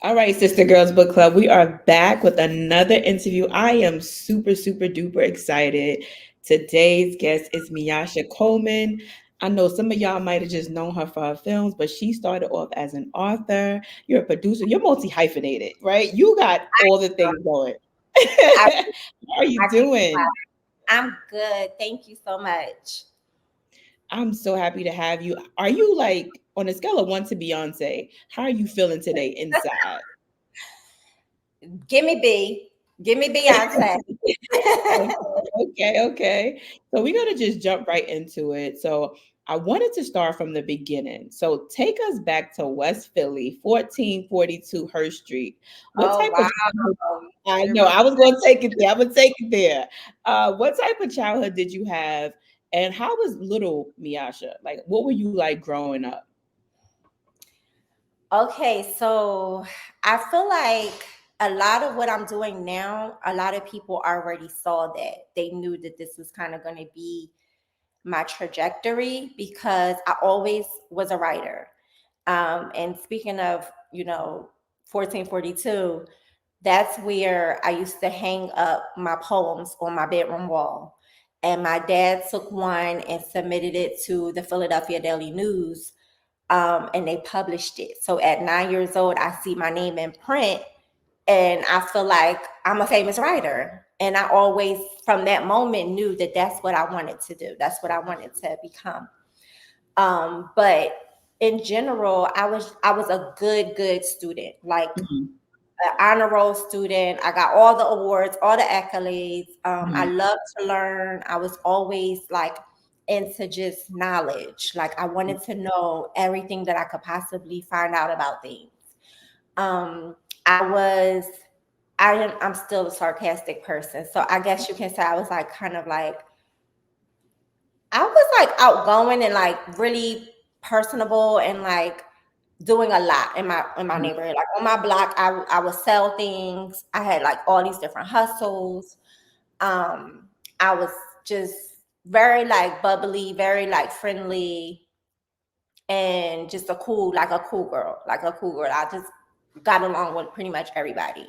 All right, Sister Girls Book Club, we are back with another interview. I am super, super duper excited. Today's guest is Miasha Coleman. I know some of y'all might have just known her for her films, but she started off as an author. You're a producer. You're multi hyphenated, right? You got all the things going. I, How are you I can, doing? I'm good. Thank you so much. I'm so happy to have you. Are you like on a scale of one to Beyonce? How are you feeling today inside? Give me B. Give me Beyonce. Okay, okay. So we're gonna just jump right into it. So I wanted to start from the beginning. So take us back to West Philly, 1442 Hurst Street. What Oh type of wow. childhood? I You're know real. I was gonna take it there. I'm gonna take it there. What type of childhood did you have? And how was little Miasha? Like, what were you like growing up? Okay, so I feel like a lot of what I'm doing now, a lot of people already saw that. They knew that this was kind of going to be my trajectory because I always was a writer. And speaking of, 1442, that's where I used to hang up my poems on my bedroom wall. And my dad took one and submitted it to the Philadelphia Daily News, and they published it. So at 9 years old, I see my name in print, and I feel like I'm a famous writer. And I always, from that moment, knew that that's what I wanted to do. That's what I wanted to become. But in general, I was a good student, like Mhm, an honor roll student. I got all the awards, all the accolades. I mhm, love to learn. I was always like into just knowledge. Like I wanted to know everything that I could possibly find out about things. Um, I was, I'm still a sarcastic person, so I guess you can say I was like kind of like I was like outgoing and like really personable and like doing a lot in my mhm. neighborhood. Like on my block, I would sell things. I had like all these different hustles. I was just very like bubbly, very like friendly, and just a cool girl. I just got along with pretty much everybody.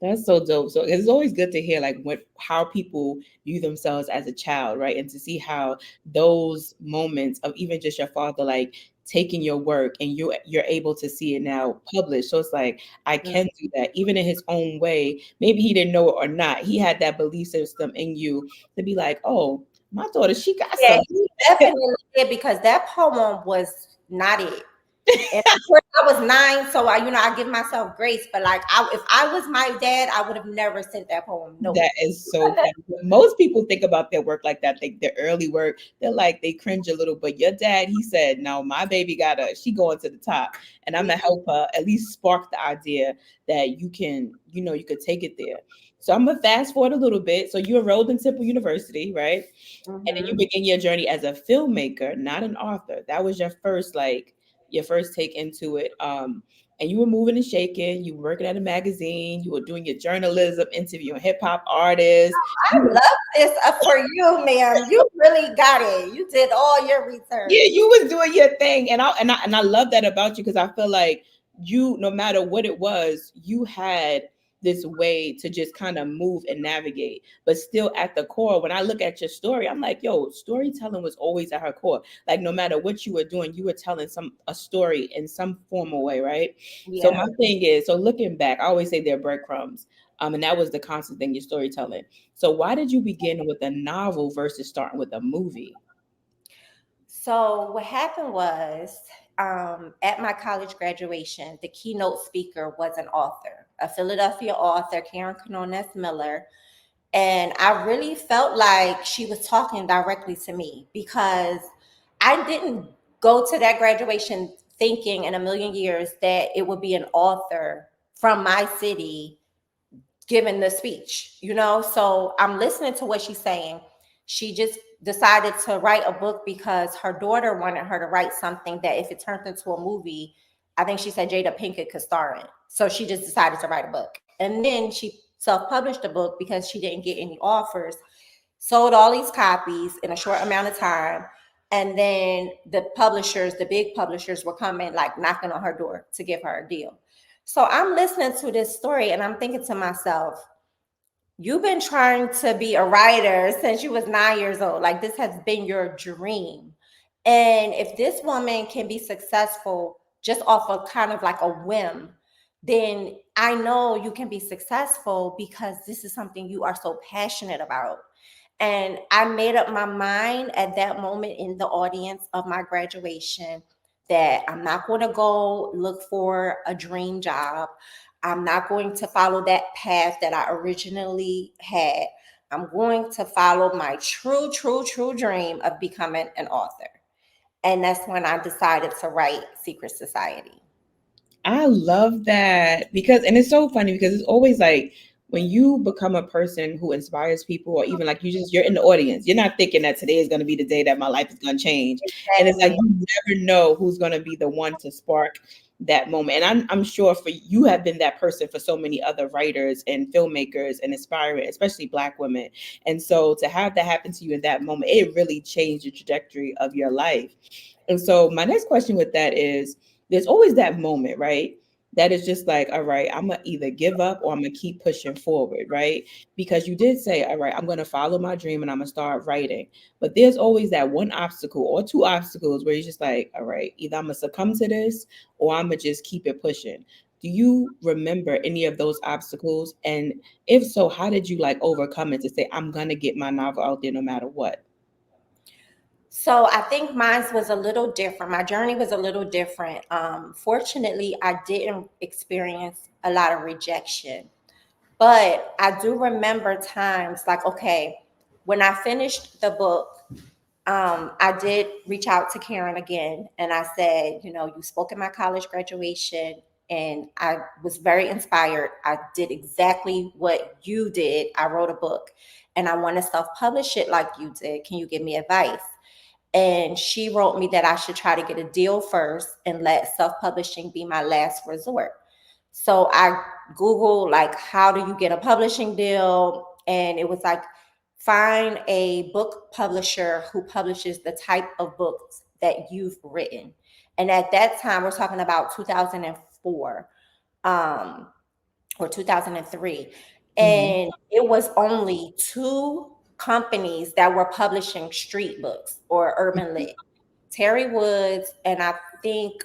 That's so dope. So it's always good to hear like what how people view themselves as a child, right? And to see how those moments of even just your father like taking your work and you're able to see it now published. So it's like I Mm. can do that, even in his own way. Maybe he didn't know it or not. He had that belief system in you to be like, oh, my daughter, she got Yeah, something. he definitely did because that poem was not it. And of course, I was 9, so I give myself grace. But like, if I was my dad, I would have never sent that poem. No. That is so funny. Most people think about their work like that, their early work. They're like they cringe a little. But your dad, he said, "No, my baby got she going to the top, and I'm gonna help her at least spark the idea that you can, you could take it there." So I'm gonna fast forward a little bit. So you enrolled in Temple University, right? And then you Hmm. begin your journey as a filmmaker, not an author. That was your first your first take into it. And you were moving and shaking. You were working at a magazine. You were doing your journalism, interviewing hip hop artists. I love this for you, ma'am. You really got it. You did all your Yeah, research. you was doing your thing, and I love that about you because I feel like you, no matter what it was, you had this way to just kind of move and navigate, but still at the core. When I look at your story, I'm like, yo, storytelling was always at her core. Like no matter what you were doing, you were telling a story in some formal way, right? So Yeah. my thing is, so looking back, I always say they're breadcrumbs. And that was the constant thing, your storytelling. So why did you begin with a novel versus starting with a movie? So what happened was, at my college graduation, the keynote speaker was an author, a Philadelphia author, Karen Canones Miller. And I really felt like she was talking directly to me because I didn't go to that graduation thinking in a million years that it would be an author from my city giving the speech. So I'm listening to what she's saying. She just decided to write a book because her daughter wanted her to write something that if it turned into a movie, I think she said Jada Pinkett could star in. So she just decided to write a book. And then she self-published a book because she didn't get any offers, sold all these copies in a short amount of time. And then the big publishers were coming like knocking on her door to give her a deal. So I'm listening to this story and I'm thinking to myself, you've been trying to be a writer since you was 9 years old. Like this has been your dream. And if this woman can be successful just off of kind of like a whim, then I know you can be successful because this is something you are so passionate about. And I made up my mind at that moment in the audience of my graduation that I'm not going to go look for a dream job. I'm not going to follow that path that I originally had. I'm going to follow my true, true, true dream of becoming an author. And that's when I decided to write Secret Society. I love that because, and it's so funny because it's always like when you become a person who inspires people, or even like you're in the audience, you're not thinking that today is going to be the day that my life is going to change. And it's like Exactly. you never know who's going to be the one to spark that moment. And I'm sure for you have been that person for so many other writers and filmmakers and aspiring, especially Black women. And so to have that happen to you in that moment, it really changed the trajectory of your life. And so my next question with that is there's always that moment, right? That is just like, all right, I'm gonna either give up or I'm gonna keep pushing forward, right? Because you did say, all right, I'm gonna follow my dream and I'm gonna start writing. But there's always that one obstacle or two obstacles where you're just like, all right, either I'm gonna succumb to this or I'm gonna just keep it pushing. Do you remember any of those obstacles? And if so, how did you like overcome it to say, I'm gonna get my novel out there no matter what? So I think mine was a little different. My journey was a little different. Fortunately, I didn't experience a lot of rejection. But I do remember times like, okay, when I finished the book, I did reach out to Karen again and I said, you spoke at my college graduation and I was very inspired. I did exactly what you did. I wrote a book and I want to self publish it like you did. Can you give me advice? And she wrote me that I should try to get a deal first and let self publishing be my last resort. So I Googled, like, how do you get a publishing deal? And it was like, find a book publisher who publishes the type of books that you've written. And at that time, we're talking about 2004 um, or 2003. Mhm. And it was only two companies that were publishing street books or urban lit, Terry Woods and I think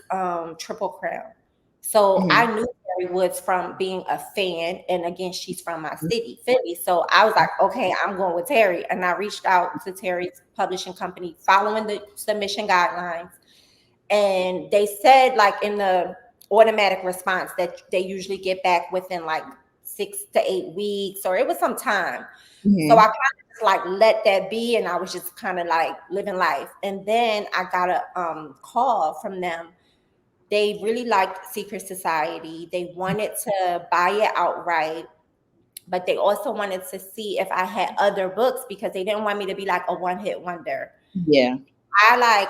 Triple Crown. So I Mhm. knew Terry Woods from being a fan, and again, she's from my city, Philly. So I was like, okay, I'm going with Terry, and I reached out to Terry's publishing company, following the submission guidelines, and they said like in the automatic response that they usually get back within like 6 to 8 weeks, or it was some time. So I Mhm. kind of just like let that be, and I was just kind of like living life. And then I got a call from them. They really liked Secret Society. They wanted to buy it outright, but they also wanted to see if I had other books because they didn't want me to be like a one hit wonder. Yeah. I lied.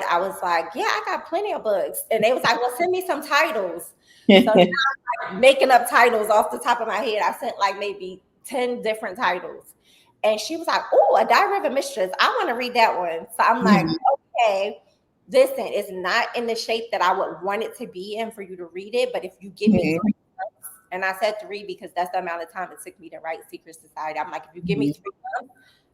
I was like, yeah, I got plenty of books. And they was like, well, send me some titles. So now I'm like making up titles off the top of my head. I sent like maybe 10 different titles. And she was like, oh, A Diary of a Mistress. I want to read that one. So I'm like, Mhm. okay, listen, it's not in the shape that I would want it to be in for you to read it. But if you give me Mhm. 3 months, and I said 3 because that's the amount of time it took me to write Secret Society. I'm like, if you give me Mhm. 3 months,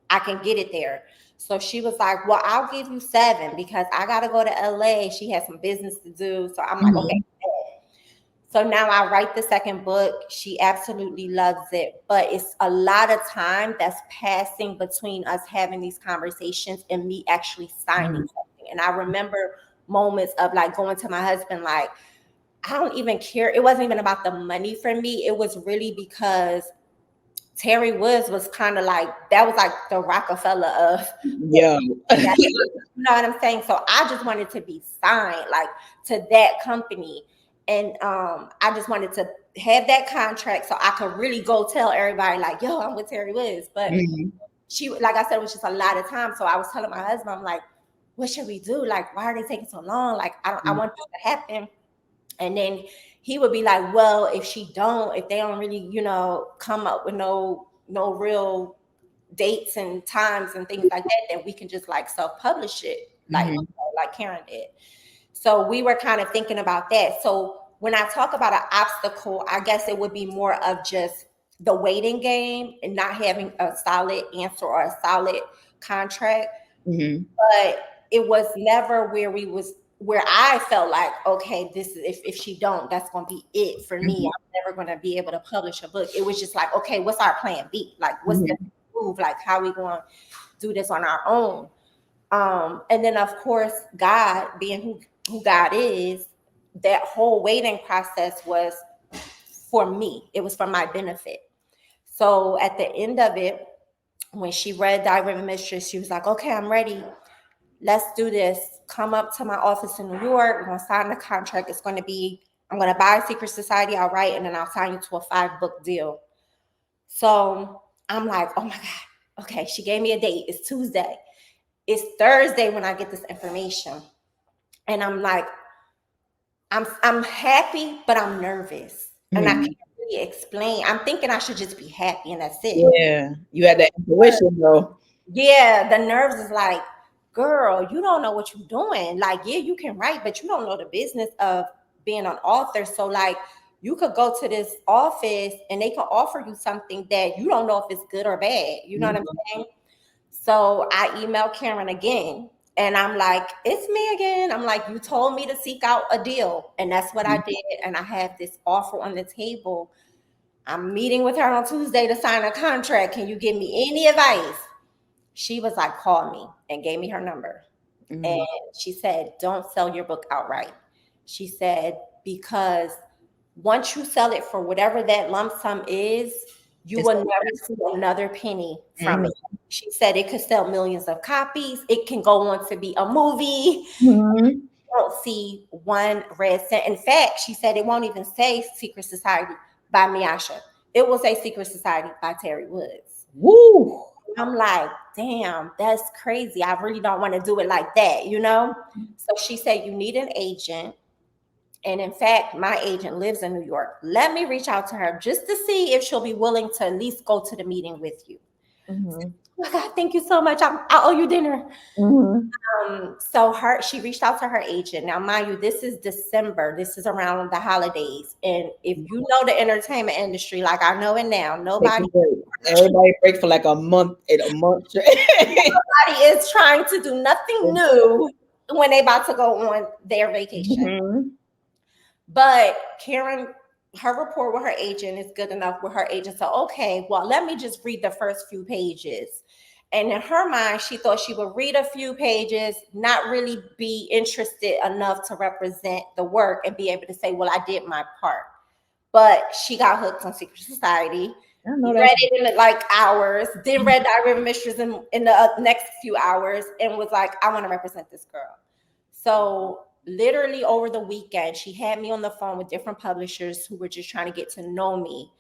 I can get it there. So she was like, well, I'll give you 7 because I got to go to LA. She has some business to do. So I'm like, okay. Mhm. So now I write the second book. She absolutely loves it, but it's a lot of time that's passing between us having these conversations and me actually signing Mhm. something. And I remember moments of like going to my husband, like, I don't even care. It wasn't even about the money for me. It was really because Terry Woods was kind of like, that was like the Rockefeller of Yo. that, you know what I'm saying? So I just wanted to be signed like to that company. And I just wanted to have that contract so I could really go tell everybody, like, yo, I'm with Terry Woods. But Mhm. she, like I said, it was just a lot of time. So I was telling my husband, I'm like, what should we do? Like, why are they taking so long? Like, I Mhm. want this to happen. And then he would be like, well, if they don't really, come up with no real dates and times and things like that, then we can just like self-publish it, like Mhm. like Karen did. So we were kind of thinking about that. So when I talk about an obstacle, I guess it would be more of just the waiting game and not having a solid answer or a solid contract. Mm-hmm. But it was never where I felt like, okay, this is if she don't, that's gonna be it for me. I'm never gonna be able to publish a book. It was just like, okay, what's our plan B? Like, what's the move? Like, how we gonna do this on our own? And then of course, God being who God is, that whole waiting process was for me. It was for my benefit. So at the end of it, when she read Diary of a Mistress, she was like, okay, I'm ready. Let's do this. Come up to my office in New York. We're going to sign the contract. It's going to be, I'm going to buy Secret Society outright, and then I'll sign you to a 5-book deal. So I'm like, oh my God. Okay, she gave me a date. It's Tuesday. It's Thursday when I get this information. And I'm like, I'm happy, but I'm nervous. And I can't really explain. I'm thinking I should just be happy and that's it. Yeah, you had that intuition, though. Yeah, the nerves is like, girl, you don't know what you're doing. Like, yeah, you can write, but you don't know the business of being an author. So, like, you could go to this office and they can offer you something that you don't know if it's good or bad. You know what I'm saying? So I emailed Karen again. And I'm like, it's me again. I'm like, you told me to seek out a deal. And that's what I did. And I have this offer on the table. I'm meeting with her on Tuesday to sign a contract. Can you give me any advice? She was like, call me, and gave me her number. And she said, don't sell your book outright. She said, because once you sell it for whatever that lump sum is, you will never see another penny from it. She said it could sell millions of copies. It can go on to be a movie. You don't see one red cent. In fact, she said it won't even say Secret Society by Miasha. It will say Secret Society by Terry Woods. Woo! I'm like, damn, that's crazy. I really don't want to do it like that, you know? So she said, you need an agent. And in fact, my agent lives in New York. Let me reach out to her just to see if she'll be willing to at least go to the meeting with you. Oh my God, thank you so much. I owe you dinner. So she reached out to her agent. Now, mind you, this is December. This is around the holidays. And if you know the entertainment industry, like I know it now, everybody break for like a month. Nobody is trying to do nothing new when they about to go on their vacation. But Karen, her rapport with her agent is good enough with her agent. So, okay, well, let me just read the first few pages. And in her mind, she thought she would read a few pages, not really be interested enough to represent the work and be able to say, well, I did my part. But she got hooked on Secret Society. Read it in like hours, then read Diary of a Mistress in the next few hours and was like, I want to represent this girl. So literally over the weekend, she had me on the phone with different publishers who were just trying to get to know me.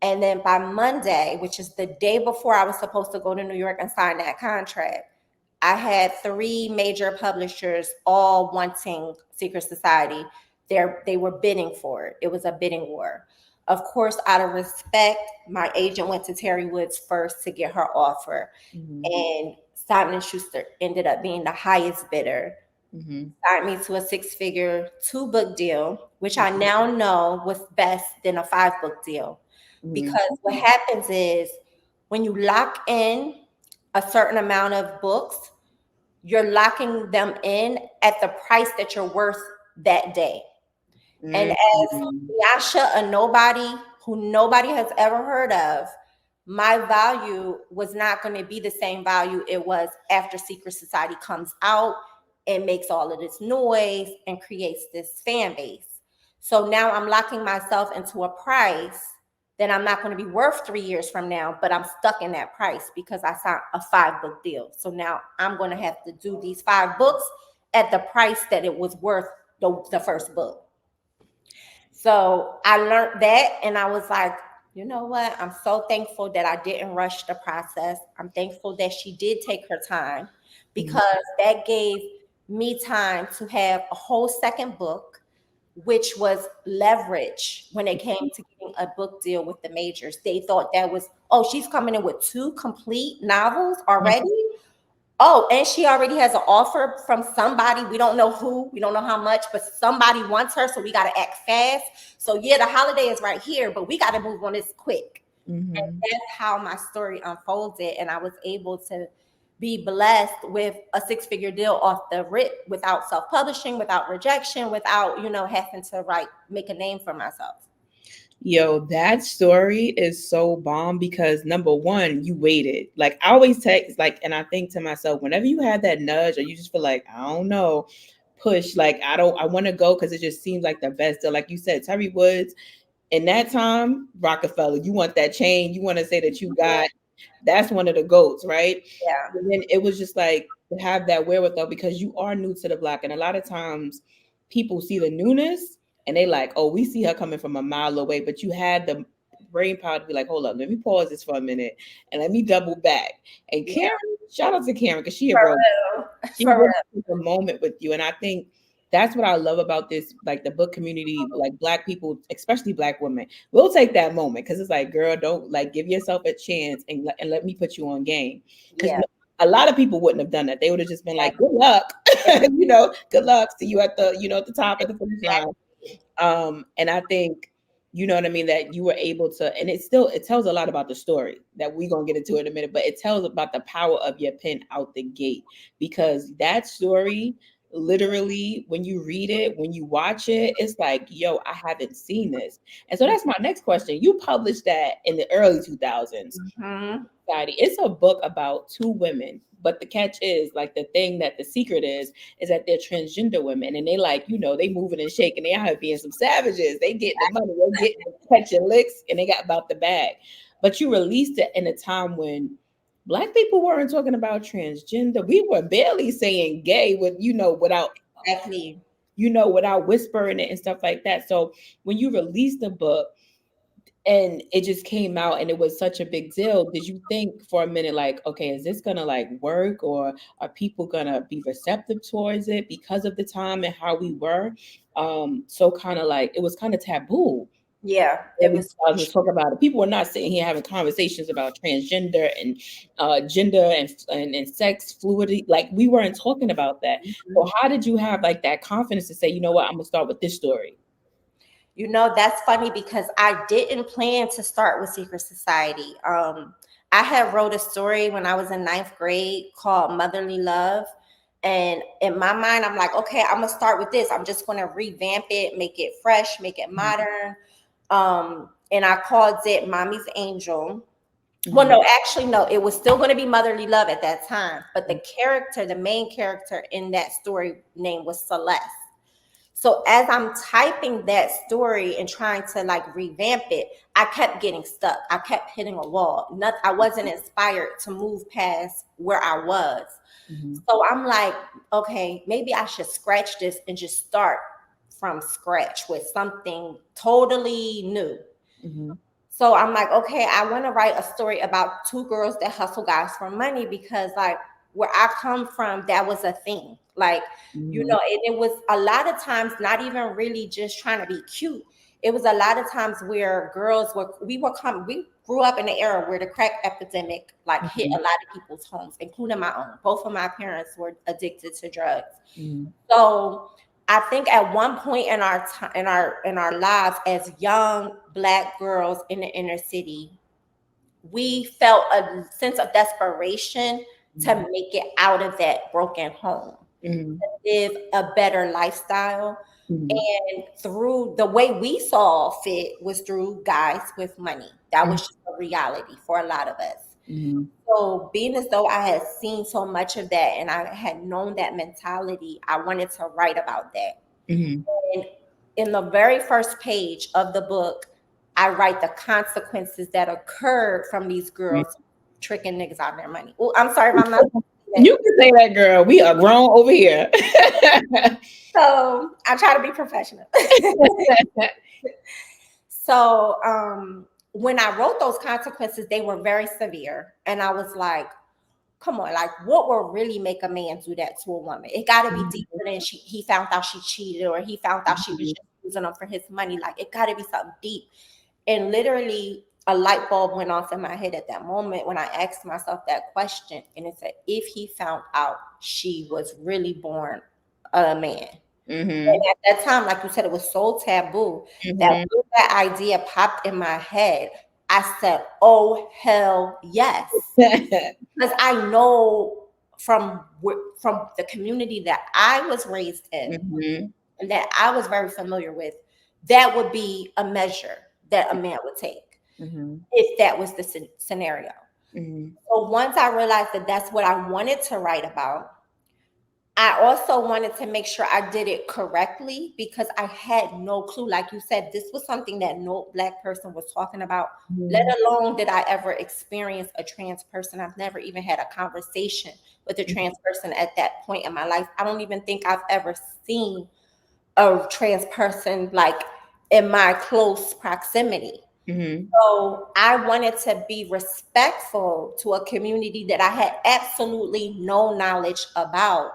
And then by Monday, which is the day before I was supposed to go to New York and sign that contract, I had 3 major publishers all wanting Secret Society. They were bidding for it. It was a bidding war. Of course, out of respect, my agent went to Terry Woods first to get her offer. And Simon & Schuster ended up being the highest bidder. Signed me to a 6-figure 2-book deal, which I now know was best than a 5-book deal. Because what happens is when you lock in a certain amount of books, you're locking them in at the price that you're worth that day. And as Miasha, a nobody who nobody has ever heard of, my value was not going to be the same value it was after Secret Society comes out and makes all of this noise and creates this fan base. So now I'm locking myself into a price that I'm not going to be worth 3 years from now, but I'm stuck in that price because I signed a 5-book deal. So now I'm going to have to do these 5 books at the price that it was worth the first book. So I learned that and I was like, you know what? I'm so thankful that I didn't rush the process. I'm thankful that she did take her time because that gave me time to have a whole second book, which was leverage when it came to getting a book deal with the majors. They thought that was, oh, she's coming in with 2 complete novels already? Oh, and she already has an offer from somebody. We don't know who, we don't know how much, but somebody wants her, so we got to act fast. So yeah, the holiday is right here, but we got to move on this quick. And Mm-hmm. that's how my story unfolded, and I was able to be blessed with a six-figure deal off the rip, without self-publishing, without rejection, without having to make a name for myself. Yo, that story is so bomb because number one, you waited. Like I always text, like, and I think to myself, whenever you have that nudge or you just feel like, I don't know, push, like I want to go because it just seems like the best deal. Like you said, Terry Woods, in that time, Rockefeller, you want that chain, you want to say that you got, that's one of the goats, right? Yeah, And then it was just like to have that wherewithal because you are new to the block. And a lot of times people see the newness and they like, oh, we see her coming from a mile away, but you had the brain power to be like, hold up, let me pause this for a minute and let me double back. And yeah, Karen, shout out to Karen because she a for real, real, she for really real. took a moment with you. And I think that's what I love about this, like the book community, like black people, especially black women. We'll take that moment because it's like, girl, don't like give yourself a chance and let me put you on game. Because Yeah, a lot of people wouldn't have done that. They would have just been like, exactly, good luck, good luck. See you at the, at the top at the finish line. exactly. And I think, you know what I mean, that you were able to, and it tells a lot about the story that we're gonna get into in a minute, but it tells about the power of your pen out the gate because that story, literally, when you read it, when you watch it, it's like, yo, I haven't seen this. And so that's my next question. You published that in the early 2000s. Hmm. Society. It's a book about two women, but the catch is like the thing that the secret is that they're transgender women and they like, they moving and shaking. They out here being some savages. They get the money, they get the catching licks, and they got about the bag. But you released it in a time when black people weren't talking about transgender. We were barely saying gay with, without Exactly. without whispering it and stuff like that. So when you released the book, and it just came out and it was such a big deal, did you think for a minute like, okay, is this gonna like work, or are people gonna be receptive towards it because of the time and how we were, so kind of like it was kind of taboo Yeah, it early was. 2000s to talk about it. People were not sitting here having conversations about transgender and gender and sex fluidity. Like we weren't talking about that. So how did you have like that confidence to say, you know what, I'm gonna start with this story? That's funny because I didn't plan to start with Secret Society. I had wrote a story when I was in ninth grade called Motherly Love. And in my mind, I'm like, okay, I'm gonna start with this. I'm just gonna revamp it, make it fresh, make it modern. And I called it Mommy's Angel. Well, Mhm. no, actually, no, it was still gonna be Motherly Love at that time. But the main character in that story name was Celeste. So as I'm typing that story and trying to like revamp it, I kept getting stuck. I kept hitting a wall. I wasn't inspired to move past where I was. Mhm. So I'm like, okay, maybe I should scratch this and just start from scratch with something totally new. Mhm. So I'm like, okay, I want to write a story about two girls that hustle guys for money because, like, where I come from, that was a thing. Like, Mhm. and it was a lot of times not even really just trying to be cute. It was a lot of times where we grew up in an era where the crack epidemic like hit a Mhm. lot of people's homes, including my own. Both of my parents were addicted to drugs. Mhm. So I think at one point in our time, in our lives as young Black girls in the inner city, we felt a sense of desperation to Mhm. make it out of that broken home, Mhm. live a better lifestyle. Mhm. And through the way we saw fit was through guys with money. That was Mhm. just a reality for a lot of us. Mhm. So being as though I had seen so much of that and I had known that mentality, I wanted to write about that. Mhm. And in the very first page of the book, I write the consequences that occurred from these Right. girls tricking niggas out of their money. Oh, I'm sorry if I'm not saying You can say that, girl. We are grown over here. that. So I try to be professional. So when I wrote those consequences, they were very severe. And I was like, come on, like what will really make a man do that to a woman? It got to be deeper than he found out she cheated or he found out she was just using him for his money. Like it got to be something deep. And literally, a light bulb went off in my head at that moment when I asked myself that question. And it said, if he found out she was really born a man. And Mm-hmm. at that time, like you said, it was so taboo that Mm-hmm. when that idea popped in my head, I said, oh, hell yes. Because I know from the community that I was raised in Mm-hmm. and that I was very familiar with, that would be a measure that a man would take Mm-hmm. if that was the scenario. Mm-hmm. So once I realized that that's what I wanted to write about, I also wanted to make sure I did it correctly because I had no clue. Like you said, this was something that no Black person was talking about, let alone did I ever experience a trans person. I've never even had a conversation with a trans person at that point in my life. I don't even think I've ever seen a trans person like in my close proximity. Mm-hmm. So I wanted to be respectful to a community that I had absolutely no knowledge about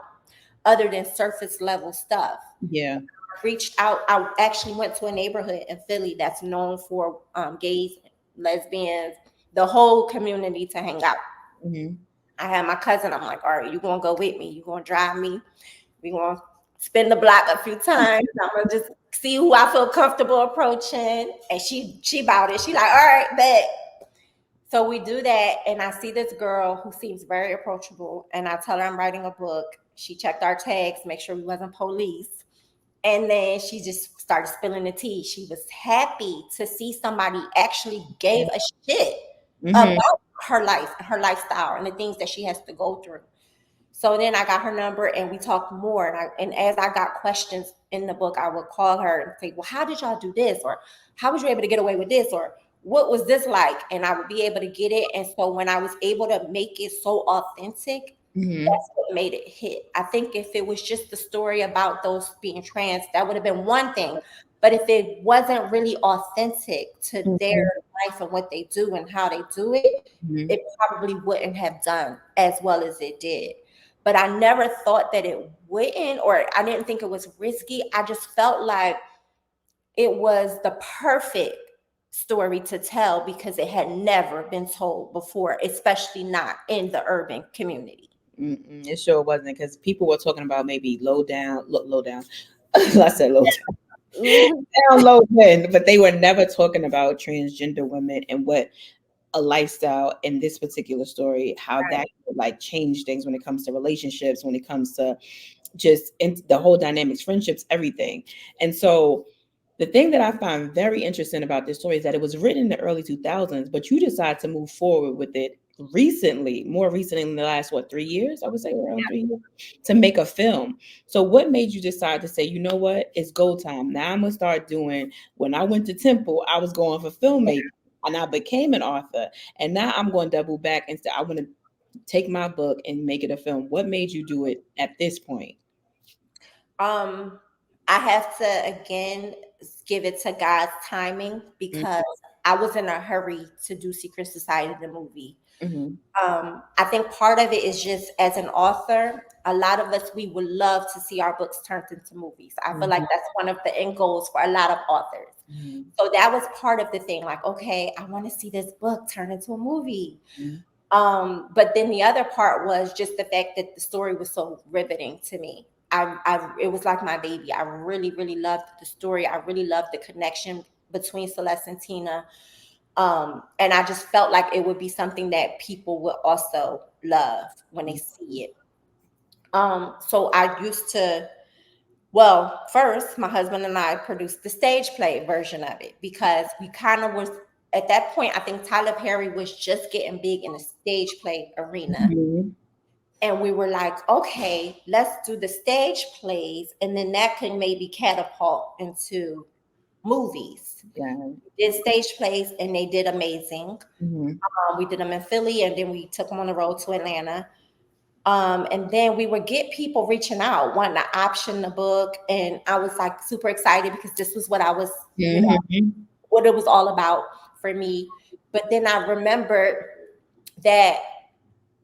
other than surface level stuff. Yeah. Reached out. I actually went to a neighborhood in Philly that's known for gays, lesbians, the whole community to hang out. Mm-hmm. I had my cousin. I'm like, all right, you gonna go with me? You gonna drive me? We gonna spin the block a few times. I'm gonna just see who I feel comfortable approaching. And she about it. She like, all right, bet. So we do that, and I see this girl who seems very approachable, and I tell her I'm writing a book. She checked our tags, make sure we wasn't police, and then she just started spilling the tea. She was happy to see somebody actually gave a shit Mm-hmm. about her life, her lifestyle, and the things that she has to go through. So then I got her number and we talked more. And as I got questions in the book, I would call her and say, well, how did y'all do this? Or how was you able to get away with this? Or what was this like? And I would be able to get it. And so when I was able to make it so authentic, Mm-hmm. that's what made it hit. I think if it was just the story about those being trans, that would have been one thing. But if it wasn't really authentic to their Mm-hmm. life and what they do and how they do it, Mm-hmm. it probably wouldn't have done as well as it did. But I never thought that it wouldn't, or I didn't think it was risky. I just felt like it was the perfect story to tell because it had never been told before, especially not in the urban community. Mm-mm. It sure wasn't because people were talking about maybe low down. I said low Mhm. down, low men, but they were never talking about transgender women and what a lifestyle in this particular story, how that could like change things when it comes to relationships, when it comes to just in the whole dynamics, friendships, everything. And so the thing that I find very interesting about this story is that it was written in the early 2000s, but you decided to move forward with it recently, more recently in the last, what, 3 years? I would say around 3 years to make a film. So what made you decide to say, you know what, it's go time. Now I'm going to start doing, when I went to Temple, I was going for filmmaking and I became an author. And now I'm going to double back and say, I want to take my book and make it a film. What made you do it at this point? Um, I have to again give it to God's timing because I was in a hurry to do Secret Society, the movie. Mm-hmm. I think part of it is just as an author, a lot of us, we would love to see our books turned into movies. I feel like that's one of the end goals for a lot of authors. Mm-hmm. So that was part of the thing, like, okay, I want to see this book turned into a movie. Mm-hmm. But then the other part was just the fact that the story was so riveting to me. It was like my baby. I really, really loved the story. I really loved the connection between Celeste and Tina. And I just felt like it would be something that people would also love when they see it. So I used to, well, first my husband and I produced the stage play version of it because we kind of was at that point. I think Tyler Perry was just getting big in the stage play arena. Mm-hmm. And we were like, okay, let's do the stage plays, and then that can maybe catapult into movies. Yeah. Did stage plays, and they did amazing. Mm-hmm. We did them in Philly, and then we took them on the road to Atlanta. And then we would get people reaching out, wanting to option the book, and I was like super excited because this was what I was, Mm-hmm. what it was all about for me. But then I remembered that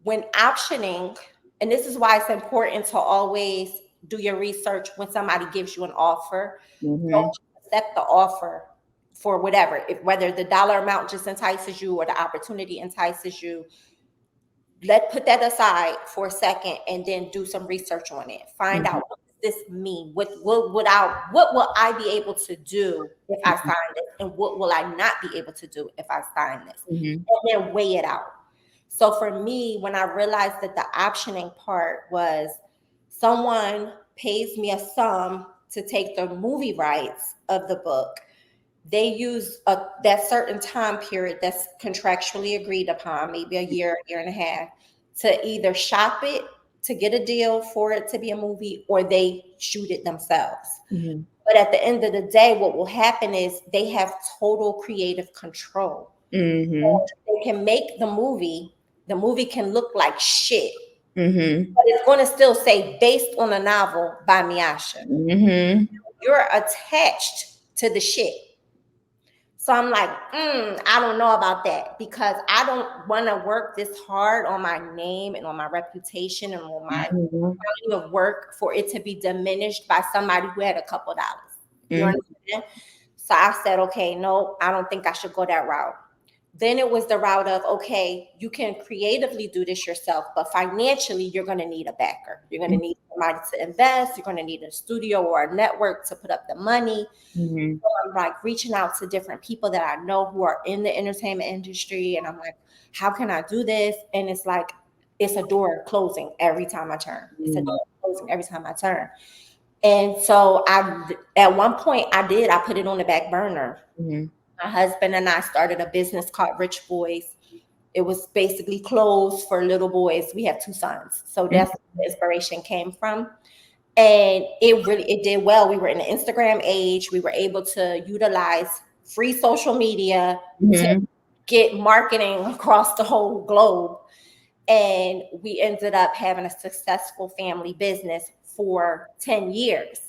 when optioning, and this is why it's important to always do your research when somebody gives you an offer. Don't Mm-hmm. accept the offer for whatever, if whether the dollar amount just entices you or the opportunity entices you, put that aside for a second and then do some research on it. Find out, what does this mean? What will I be able to do if I sign this, and what will I not be able to do if I sign this, and then weigh it out. So for me, when I realized that the optioning part was someone pays me a sum to take the movie rights of the book, they use that certain time period that's contractually agreed upon, maybe a year and a half, to either shop it to get a deal for it to be a movie, or they shoot it themselves. But at the end of the day, what will happen is they have total creative control. They can make the movie can look like shit, but it's going to still say based on a novel by Miasha. You're attached to the shit. So I'm like, I don't know about that, because I don't want to work this hard on my name and on my reputation and on my quality of work for it to be diminished by somebody who had a couple dollars. You understand? So I said, okay, no, I don't think I should go that route. Then it was the route of, okay, you can creatively do this yourself, but financially, you're going to need a backer. You're going to need somebody to invest. You're going to need a studio or a network to put up the money. So I'm like reaching out to different people that I know who are in the entertainment industry. And I'm like, how can I do this? And it's like, it's a door closing every time I turn. It's a door closing every time I turn. And so at one point I put it on the back burner. My husband and I started a business called Rich Boys. It was basically clothes for little boys. We have 2 sons. So that's where the inspiration came from. And it did well. We were in the Instagram age. We were able to utilize free social media to get marketing across the whole globe. And we ended up having a successful family business for 10 years.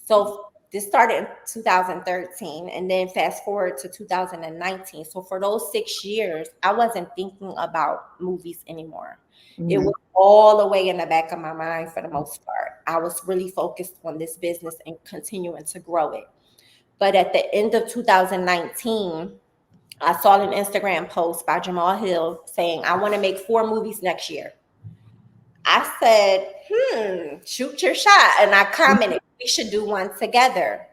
So this started in 2013, and then fast forward to 2019. So for those 6 years, I wasn't thinking about movies anymore. It was all the way in the back of my mind for the most part. I was really focused on this business and continuing to grow it. But at the end of 2019, I saw an Instagram post by Jamal Hill saying, I want to make 4 movies next year. I said, shoot your shot. And I commented, we should do one together.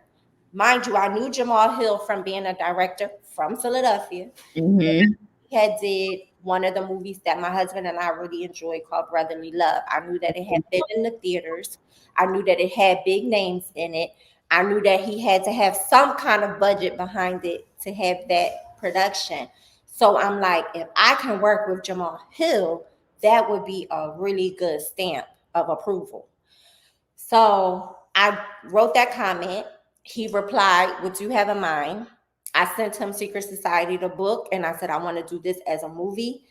Mind you, I knew Jamal Hill from being a director from Philadelphia. He had did one of the movies that my husband and I really enjoyed called Brotherly Love. I knew that it had been in the theaters. I knew that it had big names in it. I knew that he had to have some kind of budget behind it to have that production. So I'm like, if I can work with Jamal Hill, that would be a really good stamp of approval. So I wrote that comment. He replied, what do you have in mind? I sent him Secret Society, the book, and I said, I want to do this as a movie.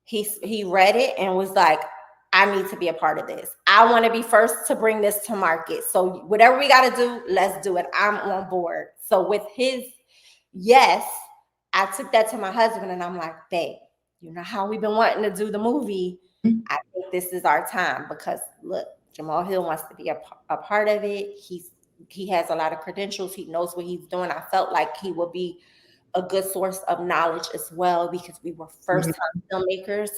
He read it and was like, I need to be a part of this. I want to be first to bring this to market. So whatever we got to do, let's do it. I'm on board. So with his yes, I took that to my husband and I'm like, babe, you know how we've been wanting to do the movie? I think this is our time, because look, Jamal Hill wants to be a part of it. He has a lot of credentials. He knows what he's doing. I felt like he would be a good source of knowledge as well, because we were first-time filmmakers.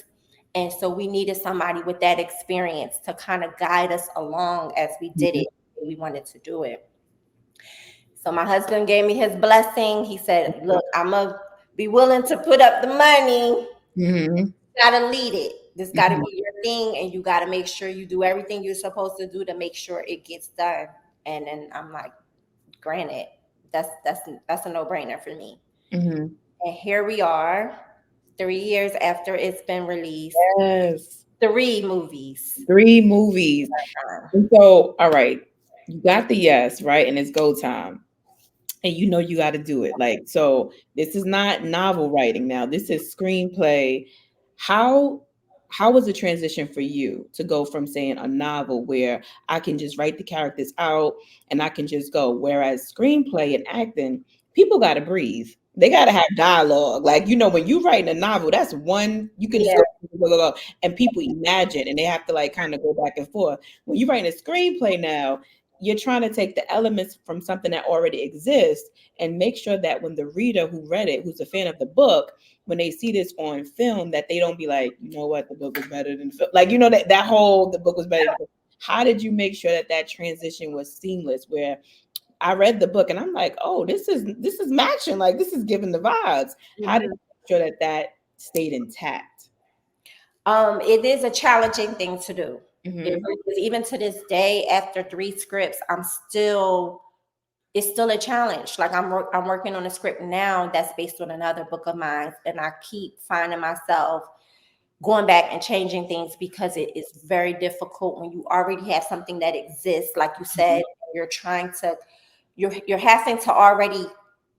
And so we needed somebody with that experience to kind of guide us along as we did it. We wanted to do it. So my husband gave me his blessing. He said, look, I'm going to be willing to put up the money. You got to lead it. This got to be your thing, and you got to make sure you do everything you're supposed to do to make sure it gets done. And then I'm like, granted, that's a no-brainer for me. And here we are, 3 years after it's been released. Yes. 3 movies. 3 movies. And so, all right, you got the yes, right? And it's go time. And you know you got to do it. Like, so this is not novel writing now. This is screenplay. How was the transition for you to go from saying a novel where I can just write the characters out and I can just go, whereas screenplay and acting, people got to breathe. They got to have dialogue. Like, you know, when you write a novel, that's one, you can just go, and people imagine, and they have to like kind of go back and forth. When you write a screenplay now, you're trying to take the elements from something that already exists and make sure that when the reader who read it, who's a fan of the book, when they see this on film, that they don't be like, you know what, the book was better than the film. Like, you know, that whole, the book was better than the book. How did you make sure that that transition was seamless, where I read the book and I'm like, oh, this is matching, like this is giving the vibes. How did you make sure that that stayed intact? It is a challenging thing to do. It Mm-hmm. really is. Even to this day, after 3 scripts, it's still a challenge. Like I'm working on a script now that's based on another book of mine, and I keep finding myself going back and changing things because it is very difficult when you already have something that exists, like you said. You're trying to, you're having to already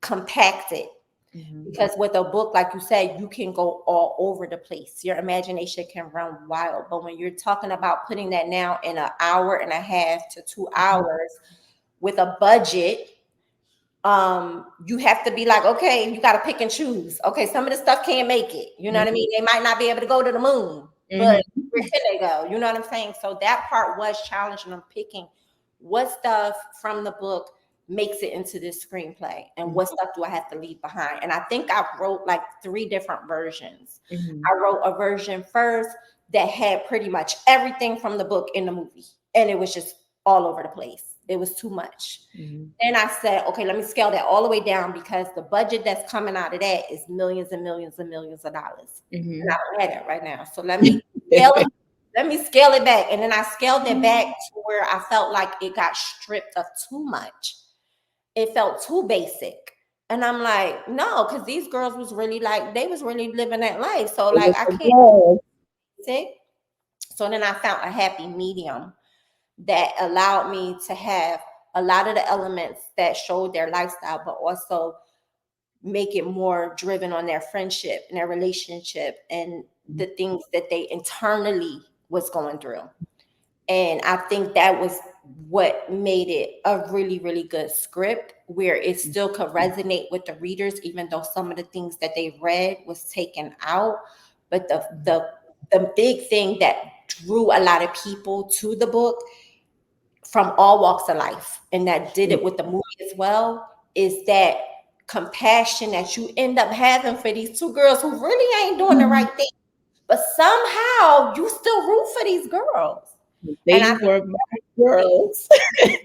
compact it, Mm-hmm. because with a book, like you said, you can go all over the place. Your imagination can run wild. But when you're talking about putting that now in an hour and a half to 2 hours with a budget, you have to be like, okay, you got to pick and choose. Okay, some of the stuff can't make it. You know what I mean? They might not be able to go to the moon, but Mm-hmm. where can they go? You know what I'm saying? So that part was challenging. I'm picking what stuff from the book makes it into this screenplay and what stuff do I have to leave behind. And I think I wrote like 3 different versions. Mm-hmm. I wrote a version first that had pretty much everything from the book in the movie, and it was just all over the place. It was too much. Mm-hmm. Then I said, okay, let me scale that all the way down, because the budget that's coming out of that is millions and millions and millions of dollars. And I Mm-hmm. don't have that right now. So scale it, let me scale it back. And then I scaled it back to where I felt like it got stripped of too much. It felt too basic. And I'm like, no, because these girls was really like, they was really living that life. So It like was I the can't glow. sick. So then I found a happy medium that allowed me to have a lot of the elements that showed their lifestyle, but also make it more driven on their friendship and their relationship and the things that they internally was going through. And I think that was what made it a really, really good script, where it still could resonate with the readers, even though some of the things that they read was taken out. But the big thing that drew a lot of people to the book from all walks of life, and that did it with the movie as well, is that compassion that you end up having for these 2 girls who really ain't doing the right thing, but somehow you still root for these girls. And I They were my girls. They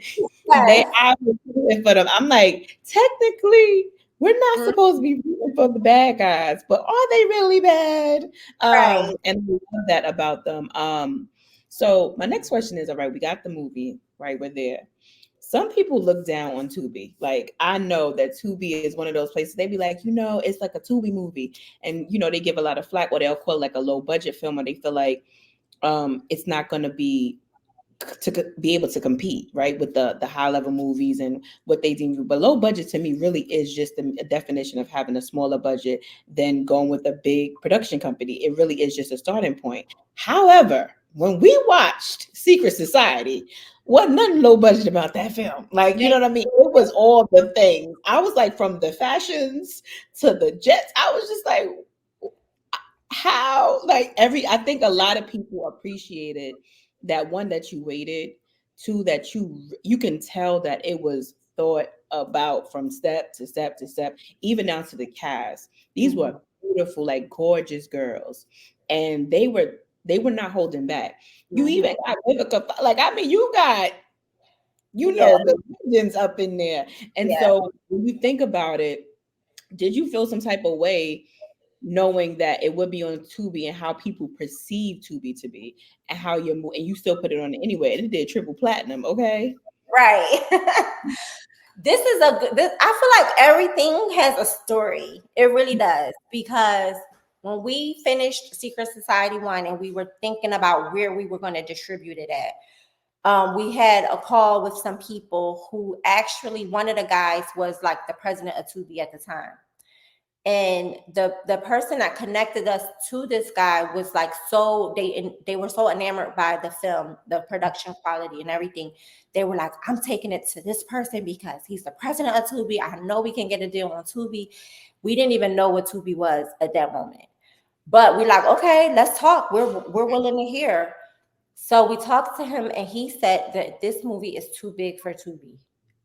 yes, I was rooting for them. I'm like, technically, we're not mm, supposed to be rooting for the bad guys, but are they really bad? right. And I love that about them. So my next question is, all right, we got the movie, right? We're there. Some people look down on Tubi. Like, I know that Tubi is one of those places. They be like, it's like a Tubi movie, and they give a lot of flack, or they'll call it like a low budget film, or they feel like it's not going to be able to compete, right, with the high level movies and what they deem. But low budget to me really is just a definition of having a smaller budget than going with a big production company. It really is just a starting point. However, when we watched Secret Society, wasn't nothing low budget about that film. Like, you know what I mean? It was all the things. I was like, from the fashions to the jets, I was just like, how, like, I think a lot of people appreciated that. One, that you waited. Two, that you can tell that it was thought about from step to step to step, even down to the cast. These Mhm, were beautiful, like gorgeous girls, and they were not holding back. You mhm. even got like, I mean, you got Yeah, the legends up in there. And yeah. so when you think about it, did you feel some type of way knowing that it would be on Tubi and how people perceive Tubi to be, and how and you still put it on anyway, and it did triple platinum? Okay. Right. This is a good, I feel like everything has a story. It really does. Because when we finished Secret Society 1 and we were thinking about where we were going to distribute it at, we had a call with some people who actually, one of the guys was like the president of Tubi at the time. And the person that connected us to this guy was like, so they were so enamored by the film, the production quality and everything. They were like, I'm taking it to this person because he's the president of Tubi. I know we can get a deal on Tubi. We didn't even know what Tubi was at that moment, but we're like, okay, let's talk. We're willing to hear. So we talked to him, and he said that this movie is too big for Tubi.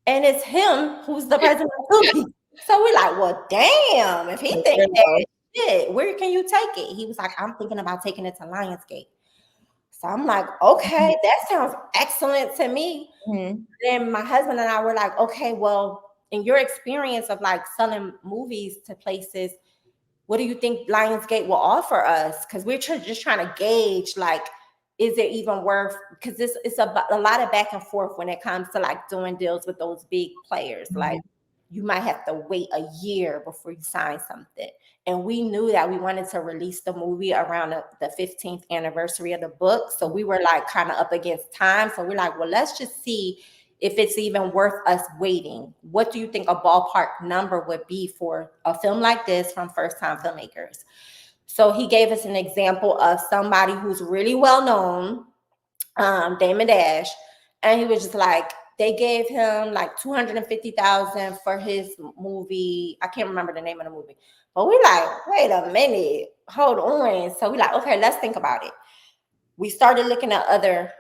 And it's him who's the president of Tubi. So we're like, well, damn, if he thinks that shit, where can you take it? He was like, I'm thinking about taking it to Lionsgate. So I'm like, okay, that sounds excellent to me. Mm-hmm. Then my husband and I were like, okay, well, in your experience of like selling movies to places, what do you think Lionsgate will offer us? Because we're just trying to gauge, like, is it even worth? Because it's a lot of back and forth when it comes to like doing deals with those big players. Mm-hmm. Like, you might have to wait a year before you sign something. And we knew that we wanted to release the movie around the 15th anniversary of the book. So we were like kind of up against time. So we're like, well, let's just see if it's even worth us waiting. What do you think a ballpark number would be for a film like this from first-time filmmakers? So he gave us an example of somebody who's really well known, Damon Dash, and he was just like, they gave him like $250,000 for his movie. I can't remember the name of the movie, but we're like, wait a minute, hold on. So we're like, okay, let's think about it. We started looking at other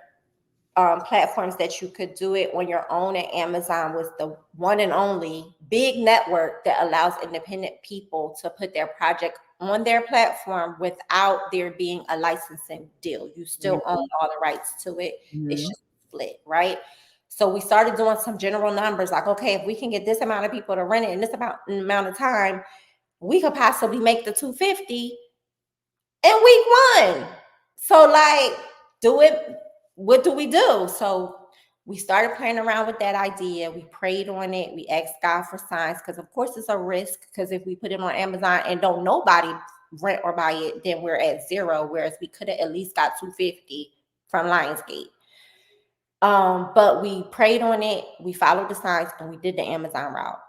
platforms that you could do it on your own, and Amazon was the one and only big network that allows independent people to put their project on their platform without there being a licensing deal. You still own all the rights to it. It's just split, right? So we started doing some general numbers like, okay, if we can get this amount of people to rent it in this amount of time, we could possibly make the 250 in week 1. So like, do it. What do we do? So we started playing around with that idea. We prayed on it. We asked God for signs, because of course it's a risk, because if we put it on Amazon and don't nobody rent or buy it, then we're at zero, whereas we could have at least got 250 from Lionsgate. But we prayed on it, we followed the signs, and we did the Amazon route.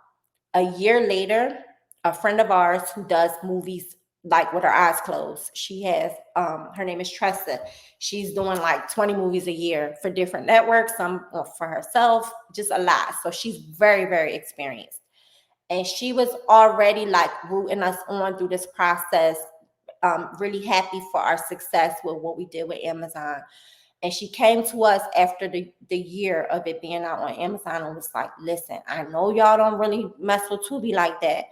A year later, a friend of ours who does movies like with her eyes closed, she has her name is Tressa. She's doing like 20 movies a year for different networks, some for herself, just a lot. So she's very, very experienced. And she was already like rooting us on through this process, really happy for our success with what we did with Amazon. And she came to us after the year of it being out on Amazon and was like, listen, I know y'all don't really mess with Tubi like that,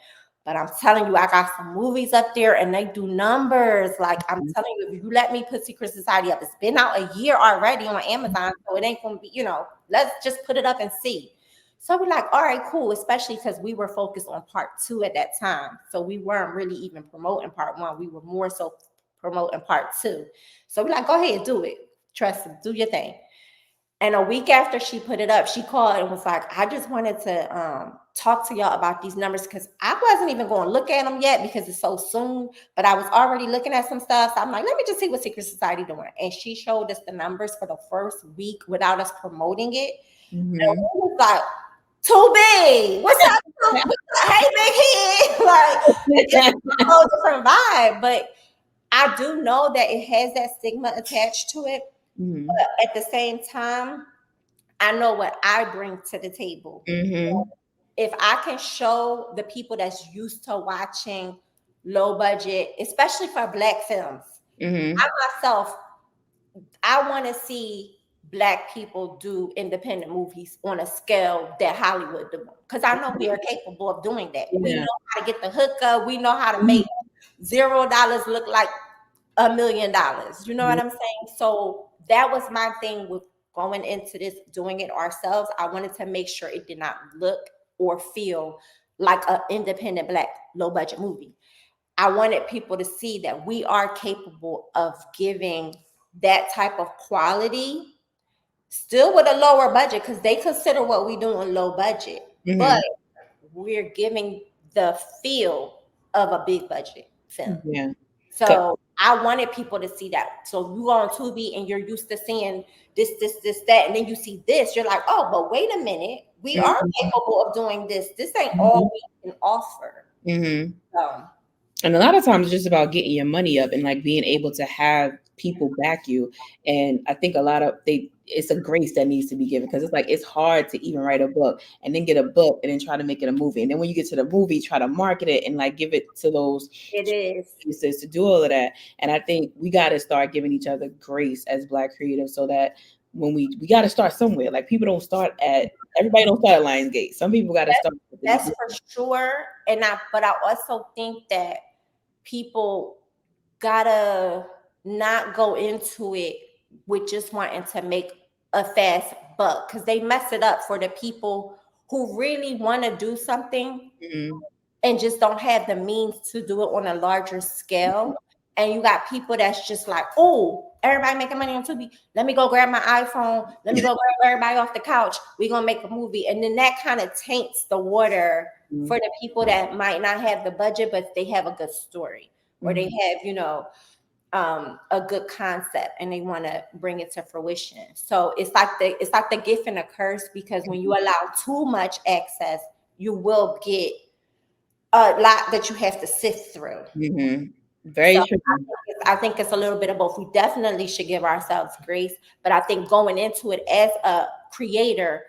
but I'm telling you, I got some movies up there and they do numbers. Like, I'm telling you, if you let me put Secret Society up, it's been out a year already on Amazon, so it ain't going to be, let's just put it up and see. So we're like, all right, cool, especially because we were focused on part 2 at that time. So we weren't really even promoting part 1. We were more so promoting part 2. So we're like, go ahead, do it. Trust him, do your thing. And a week after she put it up, she called and was like, I just wanted to talk to y'all about these numbers, because I wasn't even going to look at them yet because it's so soon, but I was already looking at some stuff. So I'm like, let me just see what Secret Society doing. And she showed us the numbers for the first week without us promoting it. And we was like, too big. What's up? Hey, big head. Like, it's a whole different vibe. But I do know that it has that stigma attached to it. But at the same time, I know what I bring to the table. If I can show the people that's used to watching low budget, especially for Black films, I myself, I want to see Black people do independent movies on a scale that Hollywood do, because I know we are capable of doing that. We know how to get the hookup. We know how to make $0 look like $1 million. You know what I'm saying? So that was my thing with going into this, doing it ourselves. I wanted to make sure it did not look or feel like an independent Black low budget movie. I wanted people to see that we are capable of giving that type of quality, still with a lower budget, because they consider what we do in low budget, but we're giving the feel of a big budget film. So I wanted people to see that. So you go on Tubi and you're used to seeing this, that, and then you see this, you're like, oh, but wait a minute, we are capable of doing this. This ain't all we can offer. And a lot of times it's just about getting your money up and like being able to have people back you. And I think a lot of it's a grace that needs to be given, because it's like it's hard to even write a book and then get a book and then try to make it a movie, and then when you get to the movie, try to market it and like give it to those It is. pieces to do all of that. And I think we got to start giving each other grace as Black creatives, so that when we got to start somewhere. Like people don't start at everybody don't start at Lionsgate. Some people got to start at the That's beginning. for sure. But I also think that people gotta not go into it with just wanting to make a fast buck, because they mess it up for the people who really want to do something Mm-hmm. and just don't have the means to do it on a larger scale. And you got people that's just like, oh, everybody making money on Tubi. Let me go grab my iPhone. Let me go grab everybody off the couch. We're going to make a movie. And then that kind of taints the water for the people that might not have the budget, but they have a good story, or they have, a good concept and they want to bring it to fruition. So it's like the gift and a curse, because when you allow too much access, you will get a lot that you have to sift through. Mm-hmm. Very So true. I think it's a little bit of both. We definitely should give ourselves grace, but I think going into it as a creator,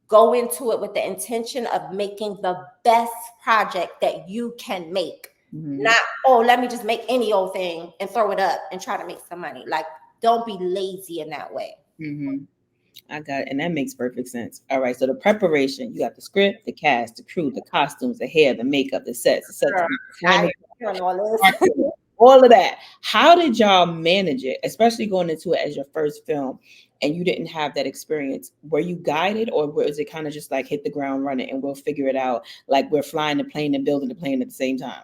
go into it with the intention of making the best project that you can make. Mm-hmm. Not, oh, let me just make any old thing and throw it up and try to make some money. Like, don't be lazy in that way. Mm-hmm. I got it. And that makes perfect sense. All right. So the preparation, you got the script, the cast, the crew, the costumes, the hair, the makeup, the sets, the Girl, sets, doing all this. all of that. How did y'all manage it, especially going into it as your first film and you didn't have that experience? Were you guided, or was it kind of just like hit the ground running and we'll figure it out? Like we're flying the plane and building the plane at the same time?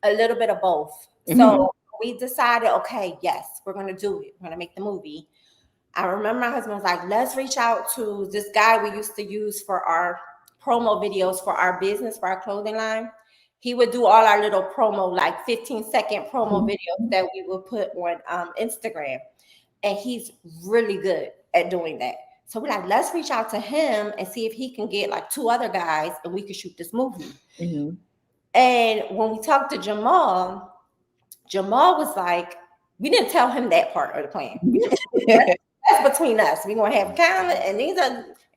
A little bit of both. Mm-hmm. So we decided, okay, yes, we're going to do it. We're going to make the movie. I remember my husband was like, let's reach out to this guy we used to use for our promo videos for our business, for our clothing line. He would do all our little promo, like 15-second promo videos that we would put on Instagram. And he's really good at doing that. So we're like, let's reach out to him and see if he can get like 2 other guys and we can shoot this movie. Mm-hmm. And when we talked to Jamal was like, we didn't tell him that part of the plan. That's between us. We're gonna have Calvin and